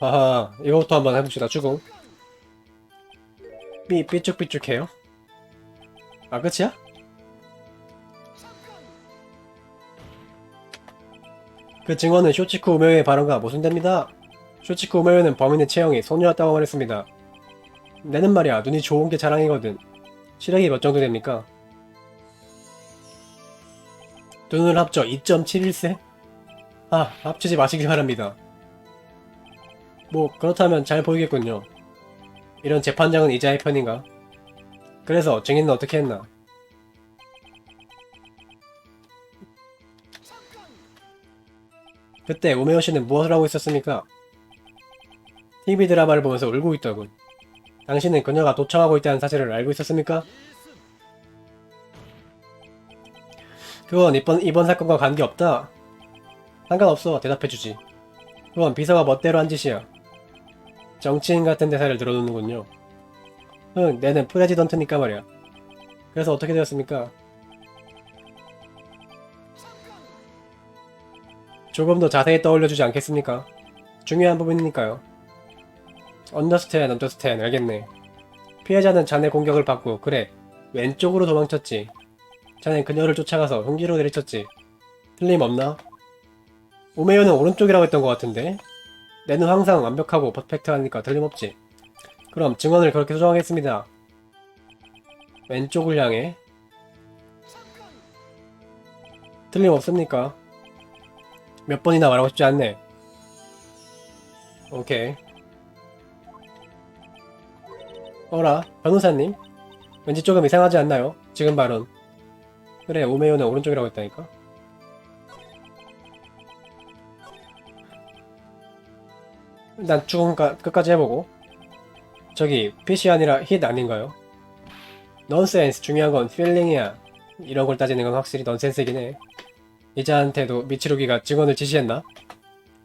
아하, 이거부터 한번 해봅시다. 추궁. 삐쭉삐쭉해요? 아, 끝이야? 그 증언은 쇼치쿠 우메요의 발언과 모순됩니다. 쇼치쿠 우메요는 범인의 체형이 소녀였다고 말했습니다. 내는 말이야, 눈이 좋은 게 자랑이거든. 시력이 몇 정도 됩니까? 두 눈을 합쳐 2.71세? 아, 합치지 마시기 바랍니다. 뭐 그렇다면 잘 보이겠군요. 이런 재판장은 이자의 편인가? 그래서 증인은 어떻게 했나? 그때 우메요 씨는 무엇을 하고 있었습니까? TV 드라마를 보면서 울고 있더군. 당신은 그녀가 도청하고 있다는 사실을 알고 있었습니까? 그건 이번 사건과 관계없다. 상관없어. 대답해주지. 그건 비서가 멋대로 한 짓이야. 정치인 같은 대사를 들어놓는군요. 응, 내는 프레지던트니까 말이야. 그래서 어떻게 되었습니까? 조금 더 자세히 떠올려주지 않겠습니까? 중요한 부분이니까요. 언더스탠, 알겠네. 피해자는 자네 공격을 받고, 그래, 왼쪽으로 도망쳤지. 자넨 그녀를 쫓아가서 흉기로 내리쳤지. 틀림없나? 우메요는 오른쪽이라고 했던 것 같은데? 내는 항상 완벽하고 퍼펙트하니까 틀림없지. 그럼 증언을 그렇게 수정하겠습니다. 왼쪽을 향해. 틀림없습니까? 몇 번이나 말하고 싶지 않네. 오케이. 어라, 변호사님? 왠지 조금 이상하지 않나요? 지금 발언. 그래, 우메요는 오른쪽이라고 했다니까? 일단 쭉 끝까지 해보고. 저기, 핏이 아니라 힛 아닌가요? 넌센스, 중요한 건 필링이야. 이런 걸 따지는 건 확실히 넌센스이긴 해. 이자한테도 미치루기가 증언을 지시했나?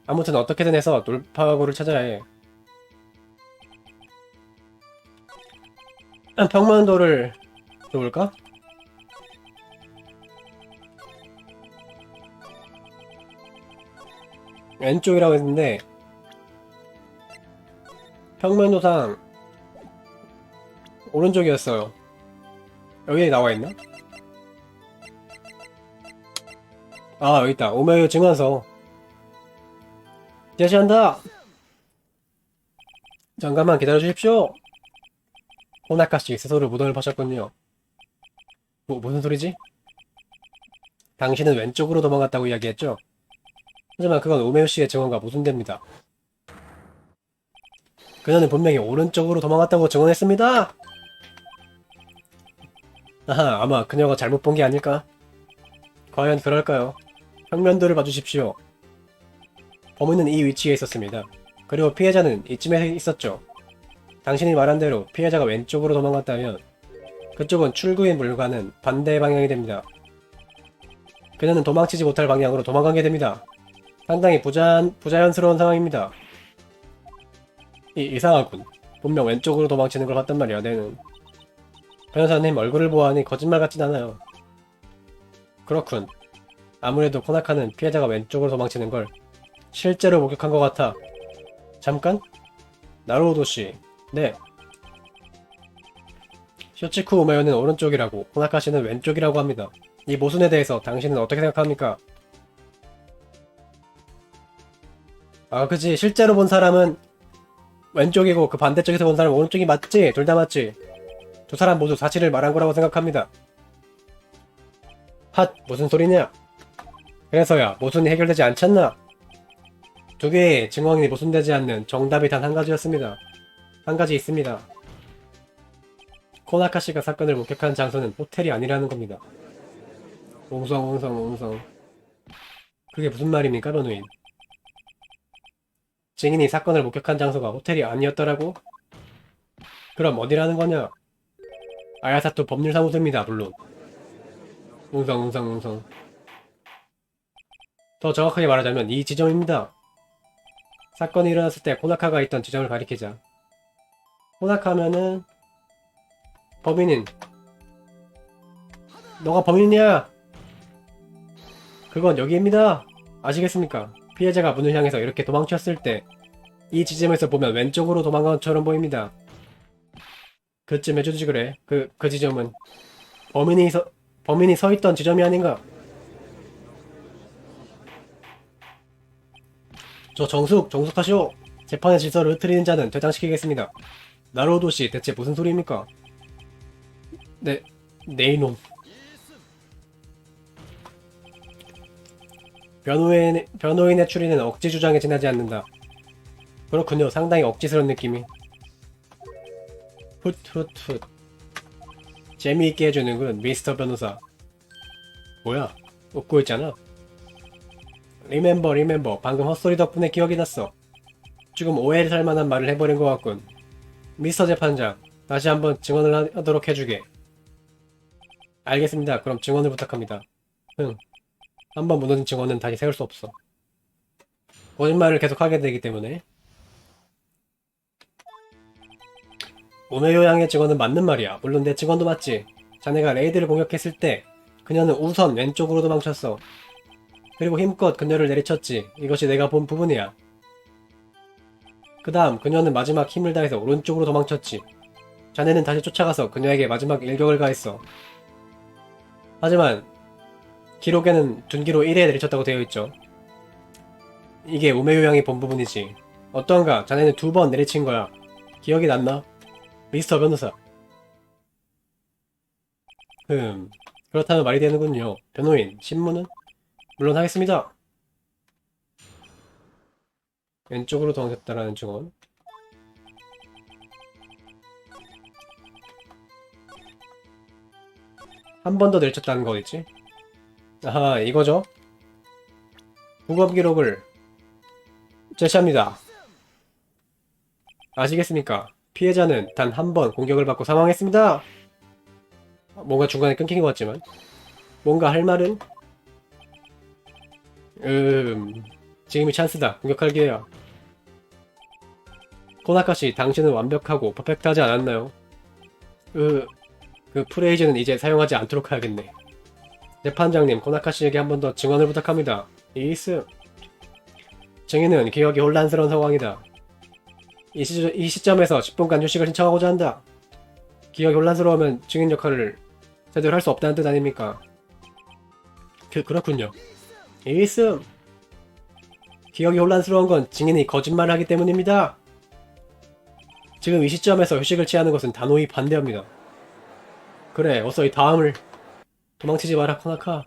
아무튼 어떻게든 해서 돌파구를 찾아야 해. 평면도를 줘볼까? 왼쪽이라고 했는데 평면도상 오른쪽이었어요. 여기 나와있나? 아, 여기있다. 오메요 증언서. 제시한다! 잠깐만 기다려주십시오! 호나카씨 스스로 무덤을 파셨군요. 무슨 소리지? 당신은 왼쪽으로 도망갔다고 이야기했죠? 하지만 그건 오메요씨의 증언과 모순됩니다. 그녀는 분명히 오른쪽으로 도망갔다고 증언했습니다! 아하, 아마 그녀가 잘못 본 게 아닐까? 과연 그럴까요? 평면도를 봐주십시오. 범인은 이 위치에 있었습니다. 그리고 피해자는 이쯤에 있었죠. 당신이 말한 대로 피해자가 왼쪽으로 도망갔다면 그쪽은 출구의 물과는 반대 방향이 됩니다. 그녀는 도망치지 못할 방향으로 도망가게 됩니다. 상당히 부자연스러운 상황입니다. 이상하군. 분명 왼쪽으로 도망치는 걸 봤단 말이야, 내는. 변호사님 얼굴을 보아하니 거짓말 같진 않아요. 그렇군. 아무래도 코나카는 피해자가 왼쪽으로 도망치는 걸 실제로 목격한 것 같아. 잠깐? 나루오도씨. 네. 쇼치쿠 우메요는 오른쪽이라고, 코나카씨는 왼쪽이라고 합니다. 이 모순에 대해서 당신은 어떻게 생각합니까? 아, 그치. 실제로 본 사람은 왼쪽이고 그 반대쪽에서 본 사람은 오른쪽이 맞지? 둘 다 맞지? 두 사람 모두 사실을 말한 거라고 생각합니다. 핫! 무슨 소리냐? 그래서야 모순이 해결되지 않잖나? 두 개의 증언이 모순되지 않는 정답이 단 한 가지였습니다. 한 가지 있습니다. 코나카 씨가 사건을 목격한 장소는 호텔이 아니라는 겁니다. 옹성. 그게 무슨 말입니까, 변호인? 증인이 사건을 목격한 장소가 호텔이 아니었더라고? 그럼 어디라는 거냐? 아야사토 법률사무소입니다, 물론. 웅성. 더 정확하게 말하자면 이 지점입니다. 사건이 일어났을 때 코나카가 있던 지점을 가리키자. 코나카면은 범인은 너가 범인이냐? 그건 여기입니다. 아시겠습니까? 피해자가 문을 향해서 이렇게 도망쳤을 때 이 지점에서 보면 왼쪽으로 도망간 것처럼 보입니다. 그쯤 해주지 그래. 그 지점은 범인이 서 있던 지점이 아닌가? 저 정숙하시오. 재판의 질서를 흐트리는 자는 퇴장시키겠습니다. 나로도씨 대체 무슨 소리입니까? 네 이놈. 변호인의 추리는 억지 주장에 지나지 않는다. 그렇군요. 상당히 억지스러운 느낌이. 훗. 재미있게 해주는군, 미스터 변호사. 뭐야? 웃고 있잖아. 리멤버. 방금 헛소리 덕분에 기억이 났어. 조금 오해를 살 만한 말을 해버린 것 같군. 미스터 재판장, 다시 한번 증언을 하도록 해주게. 알겠습니다. 그럼 증언을 부탁합니다. 한번 무너진 증언은 다시 세울 수 없어. 거짓말을 계속하게 되기 때문에. 오메요 양의 증언은 맞는 말이야. 물론 내 증언도 맞지. 자네가 레이드를 공격했을 때 그녀는 우선 왼쪽으로 도망쳤어. 그리고 힘껏 그녀를 내리쳤지. 이것이 내가 본 부분이야. 그 다음 그녀는 마지막 힘을 다해서 오른쪽으로 도망쳤지. 자네는 다시 쫓아가서 그녀에게 마지막 일격을 가했어. 하지만 기록에는 둔기로 1에 내리쳤다고 되어 있죠. 이게 오메요 양이 본 부분이지. 어떤가? 자네는 2번 내리친 거야. 기억이 났나? 미스터 변호사. 그렇다면 말이 되는군요. 변호인, 신문은? 물론 하겠습니다. 왼쪽으로 도망쳤다라는 증언. 한 번 더 내리쳤다는 거겠지? 아하, 이거죠? 부검 기록을 제시합니다. 아시겠습니까? 피해자는 단 한 번 공격을 받고 사망했습니다. 뭔가 중간에 끊긴 것 같지만 뭔가 할 말은? 지금이 찬스다. 공격할 기회야. 코나카씨, 당신은 완벽하고 퍼펙트하지 않았나요? 그 프레이즈는 이제 사용하지 않도록 해야겠네. 재판장님, 코나카씨에게 한 번 더 증언을 부탁합니다. 이스. 증인은 기억이 혼란스러운 상황이다. 이 시점에서 10분간 휴식을 신청하고자 한다. 기억이 혼란스러우면 증인 역할을 제대로 할 수 없다는 뜻 아닙니까? 그렇군요. 일씀! 기억이 혼란스러운 건 증인이 거짓말을 하기 때문입니다. 지금 이 시점에서 휴식을 취하는 것은 단호히 반대합니다. 그래, 어서 이 다음을 도망치지 마라, 코나카.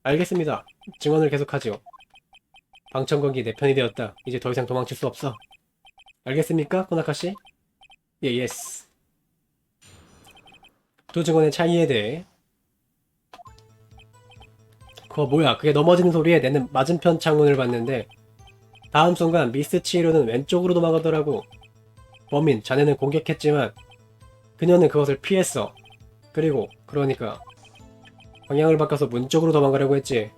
알겠습니다. 증언을 계속하지요. 방청객이 내 편이 되었다. 이제 더 이상 도망칠 수 없어. 알겠습니까, 코나카씨? 예, 예스. 두 증언의 차이에 대해 그거 뭐야, 그게 넘어지는 소리에 내는 맞은편 창문을 봤는데 다음 순간 미스 치히로는 왼쪽으로 도망가더라고. 범인, 자네는 공격했지만 그녀는 그것을 피했어. 그리고 그러니까 방향을 바꿔서 문 쪽으로 도망가려고 했지.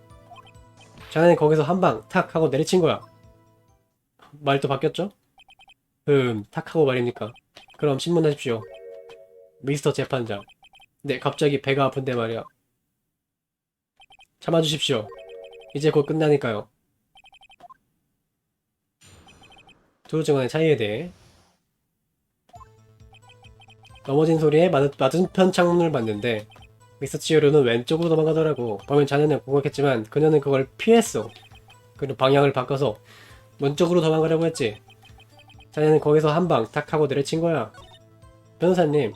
자네는 거기서 한 방 탁 하고 내리친 거야. 말도 바뀌었죠? 탁 하고 말입니까? 그럼 신문하십시오. 미스터 재판장. 네, 갑자기 배가 아픈데 말이야. 참아주십시오. 이제 곧 끝나니까요. 두 증언의 차이에 대해 넘어진 소리에 맞은편 창문을 봤는데 미스 치히로는 왼쪽으로 도망가더라고. 범인 자네는 공격했지만 그녀는 그걸 피했어. 그리고 방향을 바꿔서 문 쪽으로 도망가려고 했지. 자네는 거기서 한 방 탁 하고 내려친 거야. 변호사님,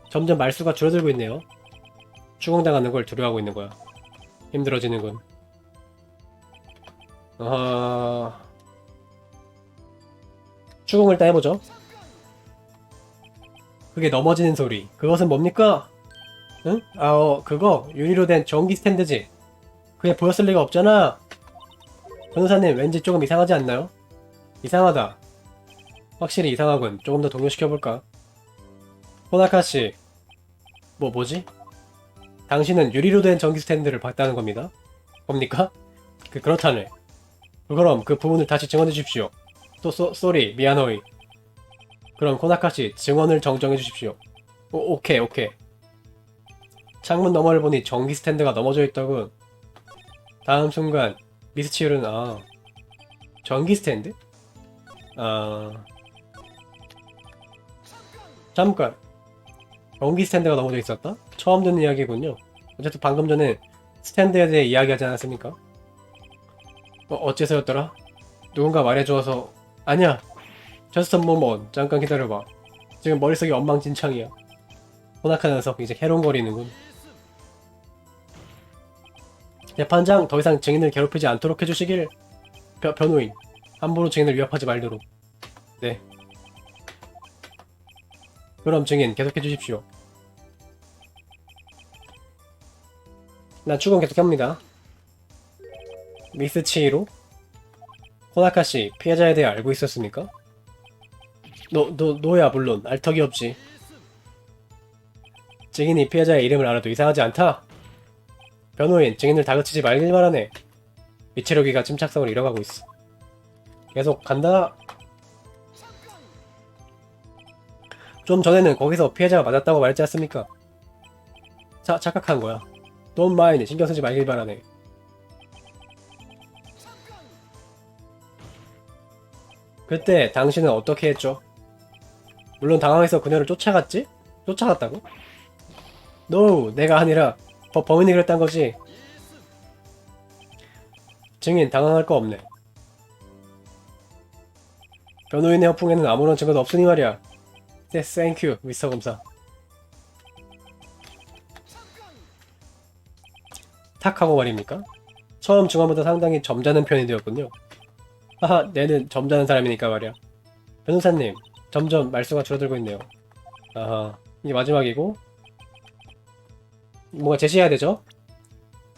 점점 말수가 줄어들고 있네요. 추궁당하는 걸 두려워하고 있는 거야. 힘들어지는군. 추궁을 따 해보죠. 그게 넘어지는 소리. 그것은 뭡니까? 응? 그거 유리로 된 전기 스탠드지. 그게 보였을 리가 없잖아. 변호사님, 왠지 조금 이상하지 않나요? 이상하다. 확실히 이상하군. 조금 더 동요시켜볼까? 호나카씨. 뭐지? 당신은 유리로 된 전기 스탠드를 봤다는 겁니다. 겁니까? 그렇다네. 그럼 그 부분을 다시 증언해 주십시오. 쏘리, 미안호이. 그럼 코나카씨, 증언을 정정해 주십시오. 오케이. 창문 너머를 보니 전기 스탠드가 넘어져 있더군. 다음 순간 미스치히로는 전기 스탠드? 잠깐. 전기 스탠드가 넘어져 있었다? 처음 듣는 이야기군요. 어쨌든 방금 전에 스탠드에 대해 이야기하지 않았습니까? 어째서였더라? 누군가 말해주어서. 아니야. Just a moment. 잠깐 기다려봐. 지금 머릿속이 엉망진창이야. 호나카 녀석 이제 해롱거리는군. 재판장, 더 이상 증인을 괴롭히지 않도록 해주시길. 변호인, 함부로 증인을 위협하지 말도록. 네. 그럼 증인 계속해주십시오. 난 추궁 계속합니다. 미스 치히로? 호나카씨, 피해자에 대해 알고 있었습니까? 너야 물론 알 턱이 없지. 증인이 피해자의 이름을 알아도 이상하지 않다? 변호인, 증인을 다그치지 말길 바라네. 미체로기가 침착성을 잃어가고 있어. 계속 간다. 좀 전에는 거기서 피해자가 맞았다고 말했지 않습니까? 착각한 거야. Don't mind, 신경 쓰지 말길 바라네. 그때 당신은 어떻게 했죠? 물론 당황해서 그녀를 쫓아갔지? 쫓아갔다고? No, 내가 아니라 범인이 그랬단 거지. 증인, 당황할 거 없네. 변호인의 허풍에는 아무런 증거도 없으니 말이야. Thank you, 미스터 검사. 탁 하고 말입니까? 처음 증언보다 상당히 점잖은 편이 되었군요. 하하, 내는 점잖은 사람이니까 말이야. 변호사님, 점점 말수가 줄어들고 있네요. 아하, 이게 마지막이고 뭔가 제시해야 되죠?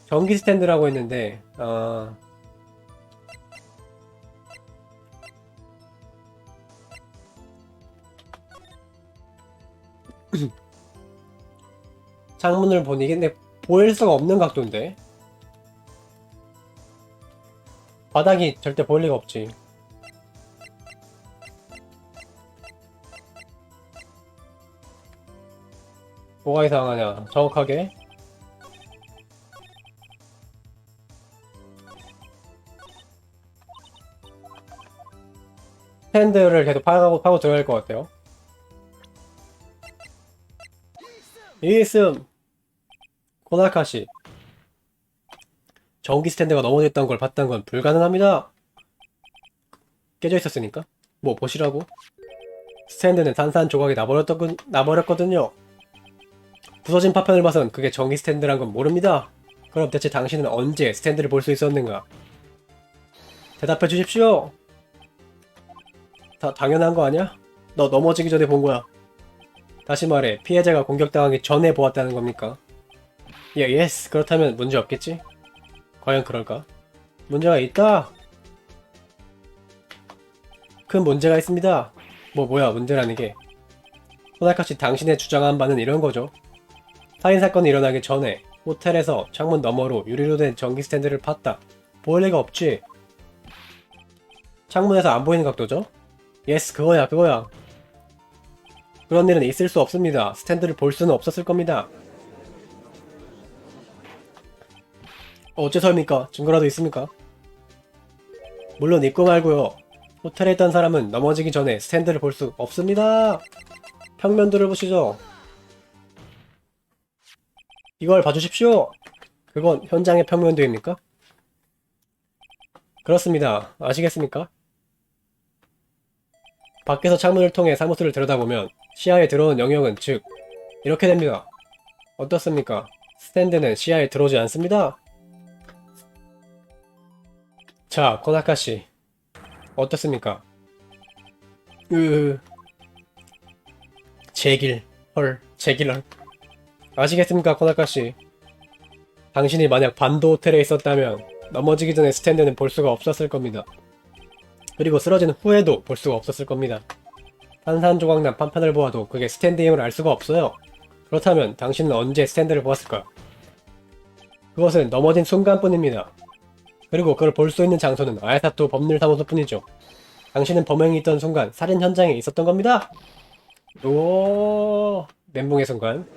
전기 스탠드라고 했는데 창문을 보니 근데 보일 수가 없는 각도인데 바닥이 절대 보일 리가 없지. 뭐가 이상하냐? 정확하게 스탠드를 계속 파고 들어야 할 것 같아요. 이있음 코나카시. 전기 스탠드가 넘어졌던 걸 봤다는 건 불가능합니다. 깨져 있었으니까. 뭐 보시라고? 스탠드는 산산조각이 나버렸거든요. 부서진 파편을 봐선 그게 전기 스탠드란 건 모릅니다. 그럼 대체 당신은 언제 스탠드를 볼 수 있었는가? 대답해 주십시오. 당연한 거 아니야? 너 넘어지기 전에 본 거야. 다시 말해, 피해자가 공격당하기 전에 보았다는 겁니까? 예스. 그렇다면 문제 없겠지? 과연 그럴까? 문제가 있다. 큰 문제가 있습니다. 뭐야 문제라는 게. 호나카씨 당신의 주장한 바는 이런 거죠. 살인사건이 일어나기 전에 호텔에서 창문 너머로 유리로 된 전기 스탠드를 팠다. 보일 리가 없지. 창문에서 안 보이는 각도죠? 예스, 그거야. 그런 일은 있을 수 없습니다. 스탠드를 볼 수는 없었을 겁니다. 어째서입니까? 증거라도 있습니까? 물론 있고 말고요. 호텔에 있던 사람은 넘어지기 전에 스탠드를 볼 수 없습니다. 평면도를 보시죠. 이걸 봐주십시오. 그건 현장의 평면도입니까? 그렇습니다. 아시겠습니까? 밖에서 창문을 통해 사무소를 들여다보면 시야에 들어온 영역은 즉 이렇게 됩니다. 어떻습니까? 스탠드는 시야에 들어오지 않습니다. 자, 코나카씨 어떻습니까? 제길 제길헐. 아시겠습니까, 코나카씨? 당신이 만약 반도 호텔에 있었다면 넘어지기 전에 스탠드는 볼 수가 없었을 겁니다. 그리고 쓰러진 후에도 볼 수가 없었을 겁니다. 산산조각난 판판을 보아도 그게 스탠드임을 알 수가 없어요. 그렇다면 당신은 언제 스탠드를 보았을까? 그것은 넘어진 순간뿐입니다. 그리고 그걸 볼 수 있는 장소는 아야사토 법률사무소뿐이죠. 당신은 범행이 있던 순간 살인 현장에 있었던 겁니다. 오, 멘붕의 순간.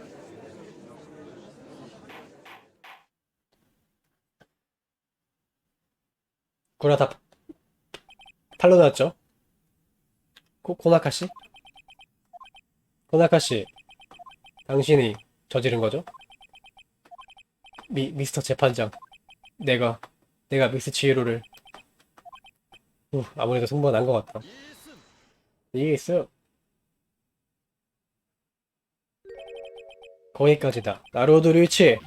구라 다 팔로 나왔죠? 코나카씨? 코나카씨, 당신이 저지른 거죠? 미스터 재판장. 내가 미스 치히로를 아무래도 승부가 난 것 같다. 이게 있어요. 거기까지다. 나루오도 류이치.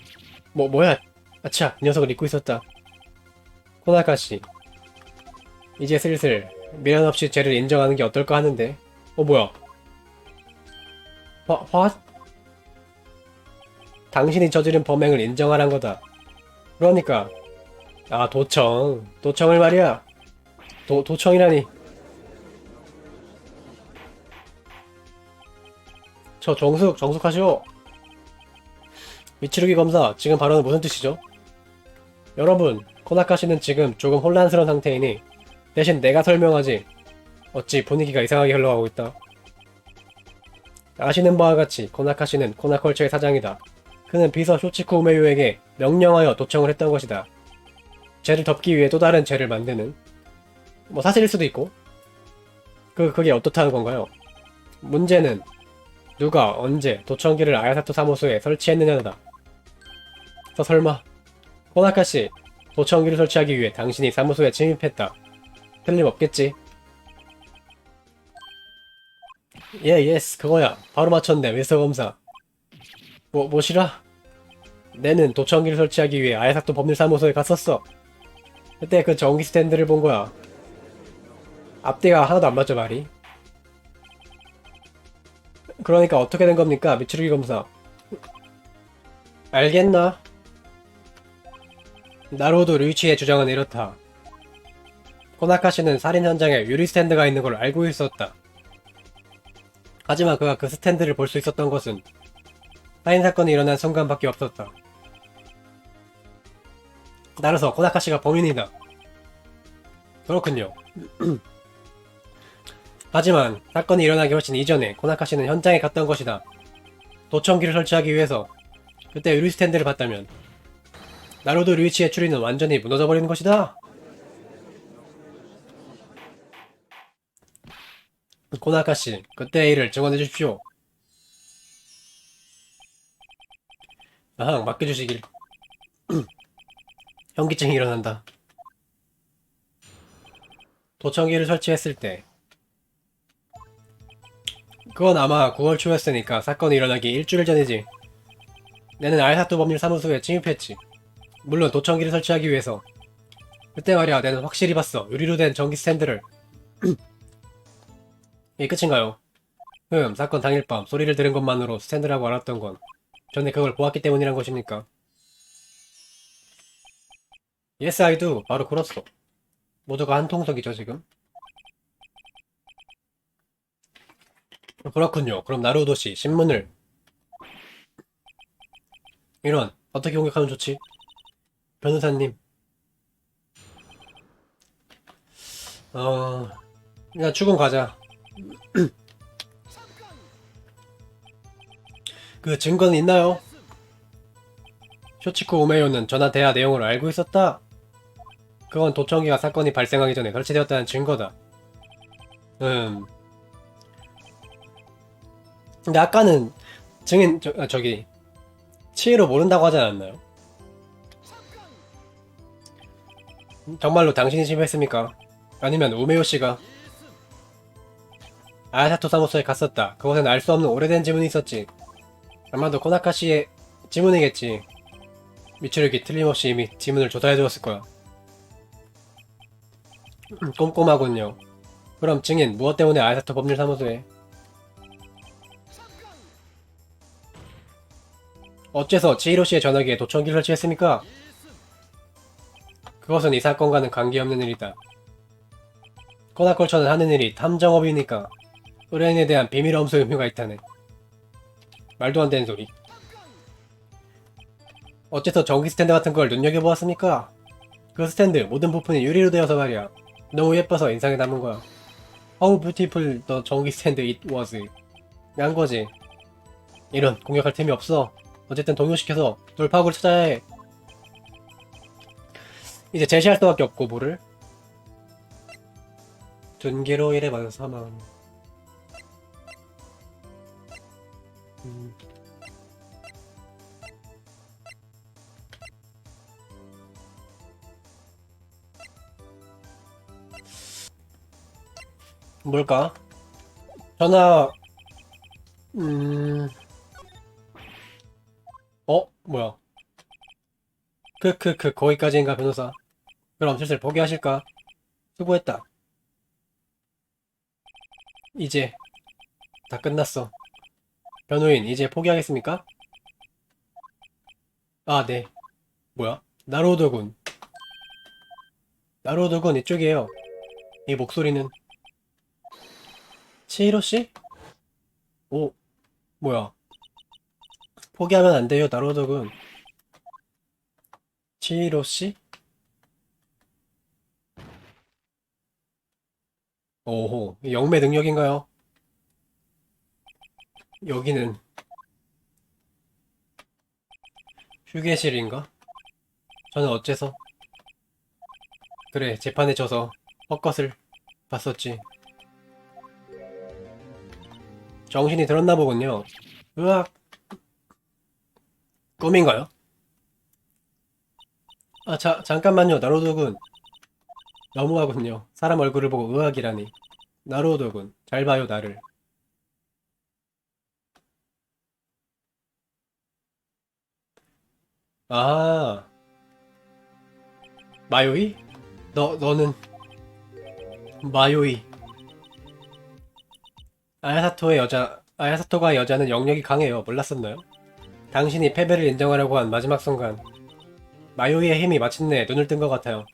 뭐야? 아차, 이 녀석을 잊고 있었다. 코나카씨, 이제 슬슬 미련 없이 죄를 인정하는 게 어떨까 하는데. 뭐야? 당신이 저지른 범행을 인정하란 거다. 그러니까 도청을 말이야. 도청이라니. 저 정숙하시오. 미치루기 검사, 지금 발언은 무슨 뜻이죠? 여러분, 코나카씨는 지금 조금 혼란스러운 상태이니 대신 내가 설명하지. 어찌 분위기가 이상하게 흘러가고 있다. 아시는 바와 같이 코나카씨는 코나컬처의 사장이다. 그는 비서 쇼치코 우메유에게 명령하여 도청을 했던 것이다. 죄를 덮기 위해 또 다른 죄를 만드는, 사실일 수도 있고. 그게 어떻다는 건가요? 문제는 누가 언제 도청기를 아야사토 사무소에 설치했느냐다. 설마 코나카씨, 도청기를 설치하기 위해 당신이 사무소에 침입했다. 틀림없겠지. 예스, 그거야. 바로 맞췄네, 미스터 검사. 뭐시라? 내는 도청기를 설치하기 위해 아야사토 법률사무소에 갔었어. 그때 그 전기 스탠드를 본 거야. 앞뒤가 하나도 안 맞죠, 말이? 그러니까 어떻게 된 겁니까, 미츠루기 검사? 알겠나? 나로도 류이치의 주장은 이렇다. 코나카씨는 살인 현장에 유리 스탠드가 있는 걸 알고 있었다. 하지만 그가 그 스탠드를 볼 수 있었던 것은 살인사건이 일어난 순간밖에 없었다. 따라서 코나카씨가 범인이다. 그렇군요. 하지만 사건이 일어나기 훨씬 이전에 코나카씨는 현장에 갔던 것이다. 도청기를 설치하기 위해서. 그때 유리 스탠드를 봤다면 나루도 류이치의 추리는 완전히 무너져버리는 것이다. 코나카씨, 그때의 일을 증언해 주십시오. 아항, 맡겨주시길. 현기증이 일어난다. 도청기를 설치했을 때, 그건 아마 9월 초였으니까 사건이 일어나기 일주일 전이지. 나는 알사토 법률 사무소에 침입했지. 물론 도청기를 설치하기 위해서. 그때 말이야, 나는 확실히 봤어. 유리로 된 전기 스탠드를. 이게 끝인가요? 사건 당일 밤 소리를 들은 것만으로 스탠드라고 알았던 건 전에 그걸 보았기 때문이란 것입니까? Yes, I do. 바로 그렇소. 모두가 한 통속이죠, 지금? 그렇군요. 그럼 나루오도씨, 신문을. 이런, 어떻게 공격하면 좋지? 변호사님, 어, 그냥 출근 가자. 그 증거는 있나요? 쇼치코 우메요는 전화 대화 내용을 알고 있었다. 그건 도청기가 사건이 발생하기 전에 설치되었다는 증거다. 음. 근데 아까는 증인, 저기, 치이로 모른다고 하지 않았나요? 정말로 당신이 침입했습니까? 아니면 우메요 씨가 아야사토 사무소에 갔었다. 그곳엔 알 수 없는 오래된 지문이 있었지. 아마도 코나카 씨의 지문이겠지. 미추르기 틀림없이 이미 지문을 조사해두었을 거야. 꼼꼼하군요. 그럼 증인 무엇 때문에 아야사토 법률사무소에? 어째서 치히로 씨의 전화기에 도청기를 설치했습니까? 그것은 이 사건과는 관계없는 일이다. 코나콜처는 하는 일이 탐정업이니까 의뢰인에 대한 비밀 엄수 의무가 있다네. 말도 안 되는 소리. 어째서 전기 스탠드 같은 걸 눈여겨보았습니까? 그 스탠드 모든 부품이 유리로 되어서 말이야. 너무 예뻐서 인상에 남은 거야. How beautiful the 전기 스탠드 it was. 양 거지. 이런 공격할 틈이 없어. 어쨌든 동요시켜서 돌파구를 찾아야 해. 이제 제시할 수밖에 없고 뭐를? 둔기로 일에 맞아 사망. 음. 뭘까? 전화, 음, 뭐야. 거기까지인가, 변호사? 그럼 슬슬 포기하실까? 수고했다. 이제, 다 끝났어. 변호인, 이제 포기하겠습니까? 아, 네. 뭐야? 나로우드군. 나로우드군, 이쪽이에요. 이 목소리는, 치히로씨? 오, 뭐야. 포기하면 안 돼요, 나로우드군. 치히로씨? 오호, 영매 능력인가요? 여기는 휴게실인가? 저는 어째서? 그래, 재판에 져서 헛것을 봤었지. 정신이 들었나 보군요. 으악, 꿈인가요? 아, 잠깐만요, 나로도군. 너무하군요. 사람 얼굴을 보고 의학이라니. 나로도군, 잘 봐요, 나를. 아, 마요이? 너는 마요이. 아야사토가 여자는 영역이 강해요. 몰랐었나요? 당신이 패배를 인정하려고 한 마지막 순간, 마요이의 힘이 마침내 눈을 뜬 것 같아요.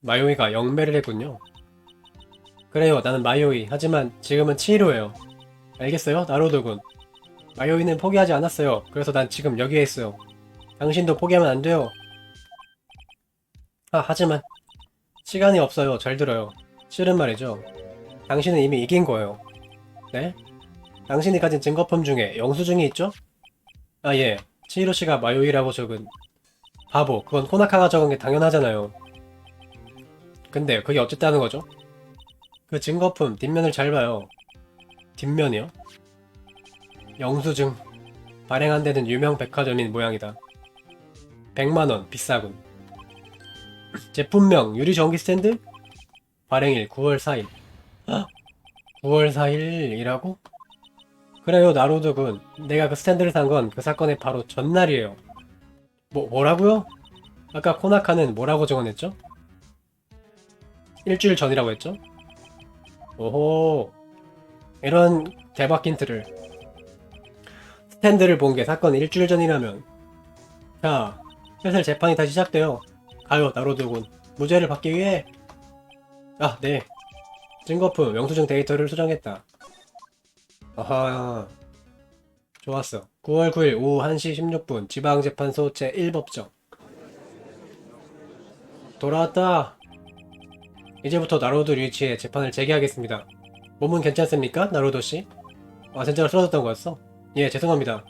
마요이가 영매를 했군요. 그래요, 나는 마요이. 하지만 지금은 치히로예요. 알겠어요? 나로도군. 마요이는 포기하지 않았어요. 그래서 난 지금 여기에 있어요. 당신도 포기하면 안 돼요. 하지만 시간이 없어요. 잘 들어요. 실은 말이죠. 당신은 이미 이긴 거예요. 네? 당신이 가진 증거품 중에 영수증이 있죠? 아, 예. 치히로 씨가 마요이라고 적은 바보. 그건 코나카가 적은 게 당연하잖아요. 근데 그게 어쨌다는 거죠? 그 증거품 뒷면을 잘 봐요. 뒷면이요? 영수증. 발행한 데는 유명 백화점인 모양이다. 100만원 비싸군. 제품명 유리 전기 스탠드? 발행일 9월 4일. 9월 4일이라고? 그래요, 나로드군. 내가 그 스탠드를 산 건 그 사건의 바로 전날이에요. 뭐라고요? 아까 코나카는 뭐라고 증언했죠? 일주일 전이라고 했죠? 오호. 이런 대박 힌트를. 스탠드를 본 게 사건 일주일 전이라면. 자, 슬슬 재판이 다시 시작돼요. 가요, 나로드군. 무죄를 받기 위해. 아, 네. 증거품, 영수증 데이터를 수정했다. 아하. 좋았어. 9월 9일 오후 1시 16분 지방재판소 제1법정. 돌아왔다. 이제부터 나로도 류이치의 재판을 재개하겠습니다. 몸은 괜찮습니까? 나로도 씨? 아, 진짜로 쓰러졌던 거였어? 예, 죄송합니다.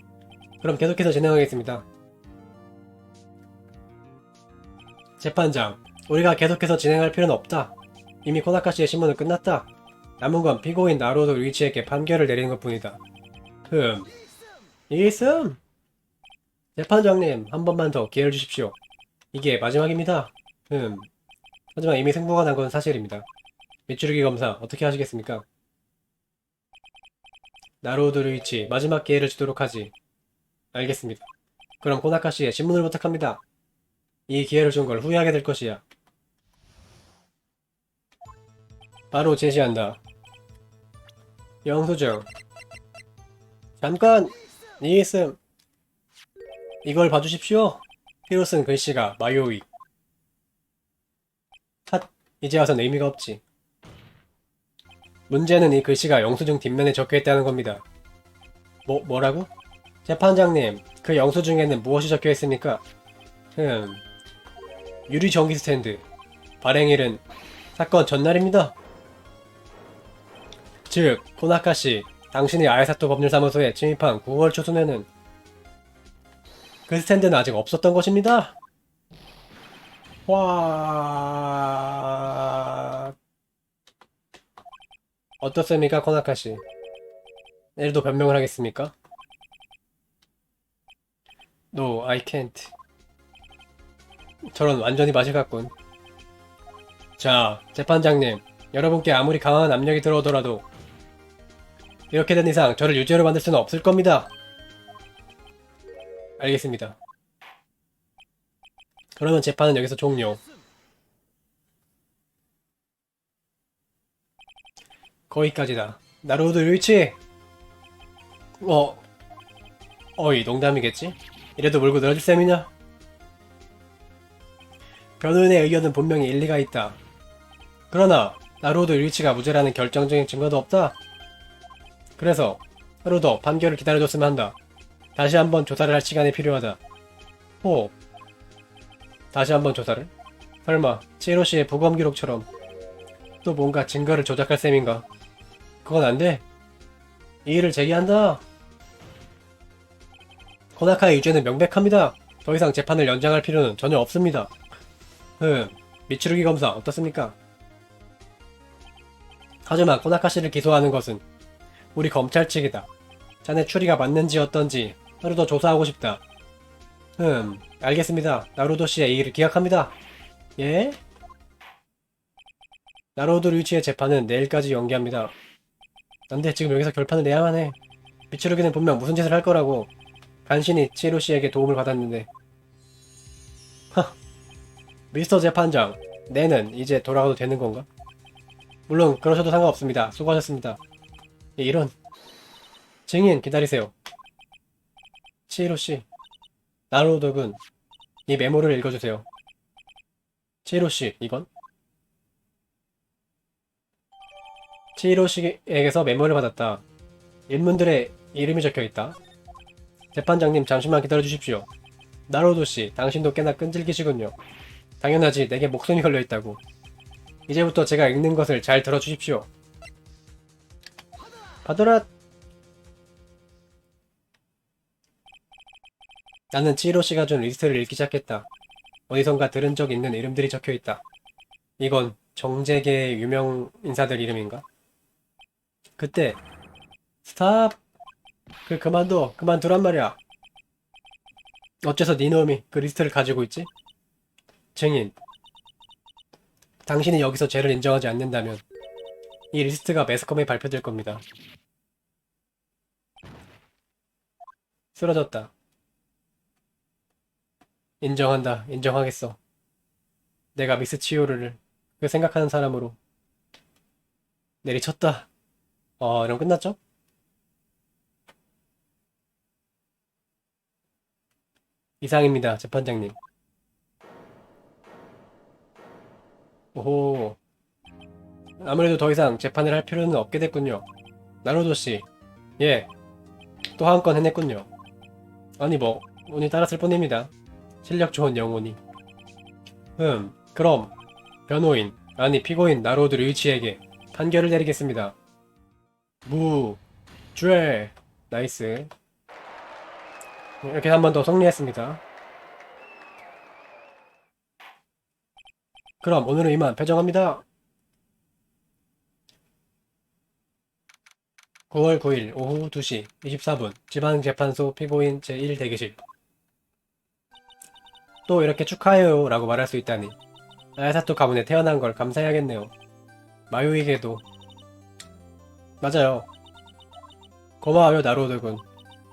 그럼 계속해서 진행하겠습니다. 재판장, 우리가 계속해서 진행할 필요는 없다. 이미 코나카 씨의 신문은 끝났다. 남은 건 피고인 나로도 류이치에게 판결을 내리는 것뿐이다. 이있음! 재판장님, 한 번만 더 기회를 주십시오. 이게 마지막입니다. 하지만 이미 승부가 난 건 사실입니다. 밑줄기 검사, 어떻게 하시겠습니까? 나로우도 류이치, 마지막 기회를 주도록 하지. 알겠습니다. 그럼 코나카 씨의 신문을 부탁합니다. 이 기회를 준 걸 후회하게 될 것이야. 바로 제시한다. 영수증. 잠깐! 이있음. 이걸 봐주십시오. 피로 쓴 글씨가 마요이. 핫, 이제 와선 의미가 없지. 문제는 이 글씨가 영수증 뒷면에 적혀있다는 겁니다. 뭐라고? 재판장님, 그 영수증에는 무엇이 적혀있습니까? 유리 전기 스탠드. 발행일은 사건 전날입니다. 즉, 코나카씨, 당신이 아야사토 법률사무소에 침입한 9월 초순에는 그 스탠드는 아직 없었던 것입니다. 와... 어떻습니까, 코나카씨? 내일도 변명을 하겠습니까? No, I can't. 저런 완전히 맛이 갔군. 자, 재판장님. 여러분께 아무리 강한 압력이 들어오더라도 이렇게 된 이상 저를 유죄로 만들 수는 없을 겁니다. 알겠습니다. 그러면 재판은 여기서 종료. 거기까지다. 나루오도 류이치! 어이, 농담이겠지? 이래도 몰고 늘어질 셈이냐? 변호인의 의견은 분명히 일리가 있다. 그러나 나루오도 류이치가 무죄라는 결정적인 증거도 없다. 그래서 하루 더 판결을 기다려줬으면 한다. 다시 한번 조사를 할 시간이 필요하다. 호. 다시 한번 조사를? 설마 치히로 씨의 부검 기록처럼 또 뭔가 증거를 조작할 셈인가? 그건 안 돼. 이의를 제기한다. 코나카의 유죄는 명백합니다. 더 이상 재판을 연장할 필요는 전혀 없습니다. 미츠루기 검사 어떻습니까? 하지만 코나카 씨를 기소하는 것은 우리 검찰 측이다. 자네 추리가 맞는지 어떤지 하루 더 조사하고 싶다. 알겠습니다. 나루도 씨의 이의를 기각합니다. 예? 나루도 류이치의 재판은 내일까지 연기합니다. 안돼, 지금 여기서 결판을 내야만 해. 미츠루기는 분명 무슨 짓을 할 거라고. 간신히 치히로 씨에게 도움을 받았는데. 하, 미스터 재판장, 내는 이제 돌아가도 되는 건가? 물론 그러셔도 상관없습니다. 수고하셨습니다. 예, 이런. 증인 기다리세요. 치히로 씨, 나루도 군, 이 메모를 읽어주세요. 치히로 씨, 이건? 치히로 씨에게서 메모를 받았다. 인문들의 이름이 적혀있다. 재판장님, 잠시만 기다려주십시오. 나로도 씨, 당신도 꽤나 끈질기시군요. 당연하지, 내게 목숨이 걸려있다고. 이제부터 제가 읽는 것을 잘 들어주십시오. 받으라! 나는 치히로 씨가 준 리스트를 읽기 시작했다. 어디선가 들은 적 있는 이름들이 적혀있다. 이건 정재계 유명 인사들 이름인가? 그때 스탑! 그만둬! 그만두란 말이야! 어째서 네 놈이 그 리스트를 가지고 있지? 증인, 당신이 여기서 죄를 인정하지 않는다면 이 리스트가 매스컴에 발표될 겁니다. 쓰러졌다. 인정한다. 인정하겠어. 내가 미스 치오르를 그 생각하는 사람으로 내리쳤다. 이러면 끝났죠? 이상입니다, 재판장님. 오호, 아무래도 더 이상 재판을 할 필요는 없게 됐군요. 나루도 씨, 예, 또 한 건 해냈군요. 아니 뭐, 운이 따랐을 뿐입니다. 실력 좋은 영혼이. 그럼 변호인, 아니 피고인 나로드 류이치에게 판결을 내리겠습니다. 무, 죄, 나이스. 이렇게 한 번 더 정리했습니다. 그럼 오늘은 이만 배정합니다. 9월 9일 오후 2시 24분 지방재판소 피고인 제1 대기실. 또 이렇게 축하해요 라고 말할 수 있다니. 아야사토 가문에 태어난 걸 감사해야겠네요. 마요이게도. 맞아요. 고마워요 나로드군.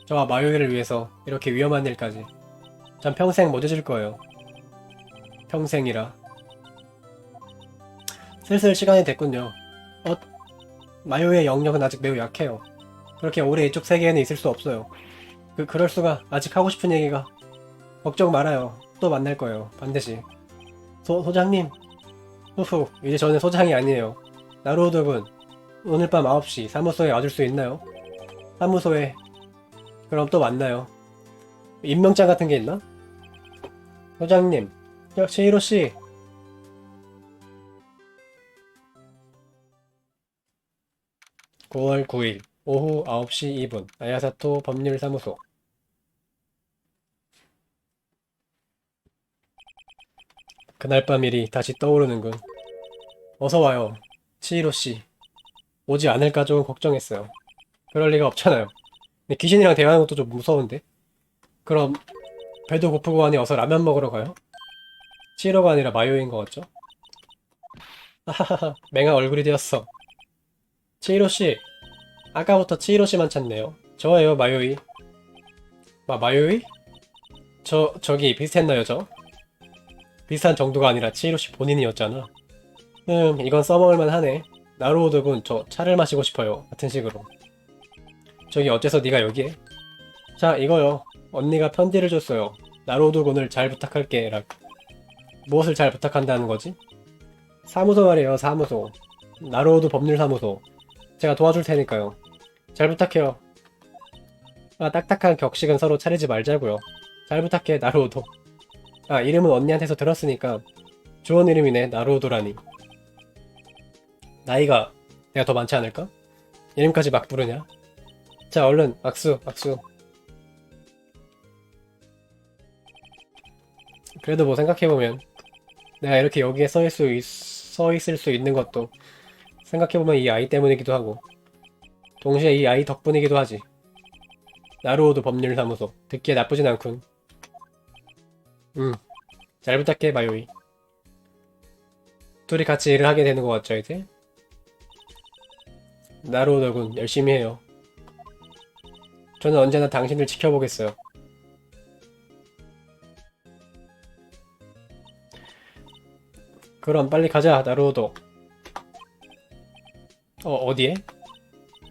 저와 마요이를 위해서 이렇게 위험한 일까지. 전 평생 못 잊을 거예요. 평생이라. 슬슬 시간이 됐군요. 마요의 영역은 아직 매우 약해요. 그렇게 오래 이쪽 세계에는 있을 수 없어요. 그럴 수가. 아직 하고 싶은 얘기가. 걱정 말아요. 또 만날 거예요. 반드시. 소장님. 후후, 이제 저는 소장이 아니에요. 나루오드군, 오늘 밤 9시 사무소에 와줄 수 있나요? 사무소에. 그럼 또 만나요. 임명장 같은 게 있나? 소장님. 최이로씨. 9월 9일 오후 9시 2분 아야사토 법률사무소. 그날 밤 일이 다시 떠오르는군. 어서 와요. 치히로씨. 오지 않을까 조금 걱정했어요. 그럴 리가 없잖아요. 근데 귀신이랑 대화하는 것도 좀 무서운데? 그럼 배도 고프고 하니 어서 라면 먹으러 가요? 치히로가 아니라 마요인 것 같죠? 하하하, 맹아 얼굴이 되었어. 치히로씨, 아까부터 치히로씨만 찾네요. 저예요, 마요이. 마요이? 저기 비슷했나요, 저? 비슷한 정도가 아니라 치히로씨 본인이었잖아. 이건 써먹을만 하네. 나루오드군, 저 차를 마시고 싶어요. 같은 식으로. 저기 어째서 네가 여기에? 자, 이거요. 언니가 편지를 줬어요. 나루오드군을 잘 부탁할게. 라. 무엇을 잘 부탁한다는 거지? 사무소 말이에요, 사무소. 나루오드 법률사무소. 제가 도와줄 테니까요. 잘 부탁해요. 딱딱한 격식은 서로 차리지 말자고요. 잘 부탁해, 나루오도. 이름은 언니한테서 들었으니까 좋은 이름이네, 나루오도라니. 나이가 내가 더 많지 않을까? 이름까지 막 부르냐? 자, 얼른 악수, 악수. 그래도 뭐 생각해보면 내가 이렇게 여기에 서 있을 수 있는 것도 생각해보면 이 아이 때문이기도 하고 동시에 이 아이 덕분이기도 하지. 나루오도 법률사무소. 듣기에 나쁘진 않군. 잘 부탁해, 마요이. 둘이 같이 일을 하게 되는 것 같죠, 이제? 나루오더군, 열심히 해요. 저는 언제나 당신을 지켜보겠어요. 그럼 빨리 가자, 나루오도. 어디에?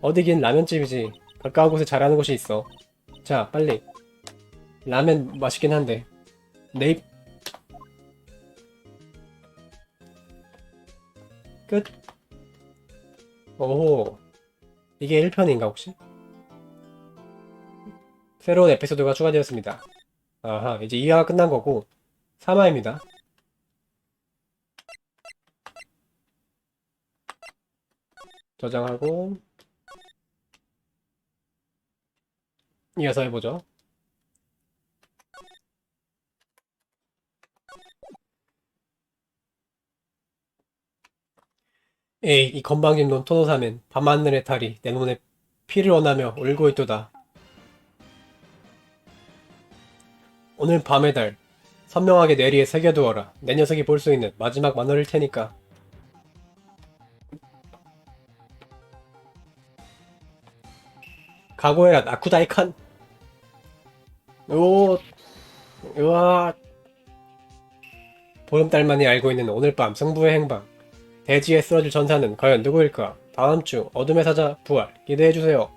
어디긴 라면집이지. 가까운 곳에 잘하는 곳이 있어. 자, 빨리. 라면 맛있긴 한데. 네입. 끝. 오호. 이게 1편인가 혹시? 새로운 에피소드가 추가되었습니다. 아하, 이제 2화가 끝난 거고 3화입니다. 저장하고 이어서 해보죠. 에이, 이 건방진 놈 토노사는 밤하늘의 달이 내 눈에 피를 원하며 울고 있도다. 오늘 밤의 달, 선명하게 내리에 새겨두어라. 내 녀석이 볼 수 있는 마지막 만월일 테니까. 각오해라, 나쿠다이칸! 오, 으아. 보름달만이 알고 있는 오늘 밤 승부의 행방. 대지에 쓰러질 전사는 과연 누구일까? 다음 주 어둠의 사자 부활 기대해주세요.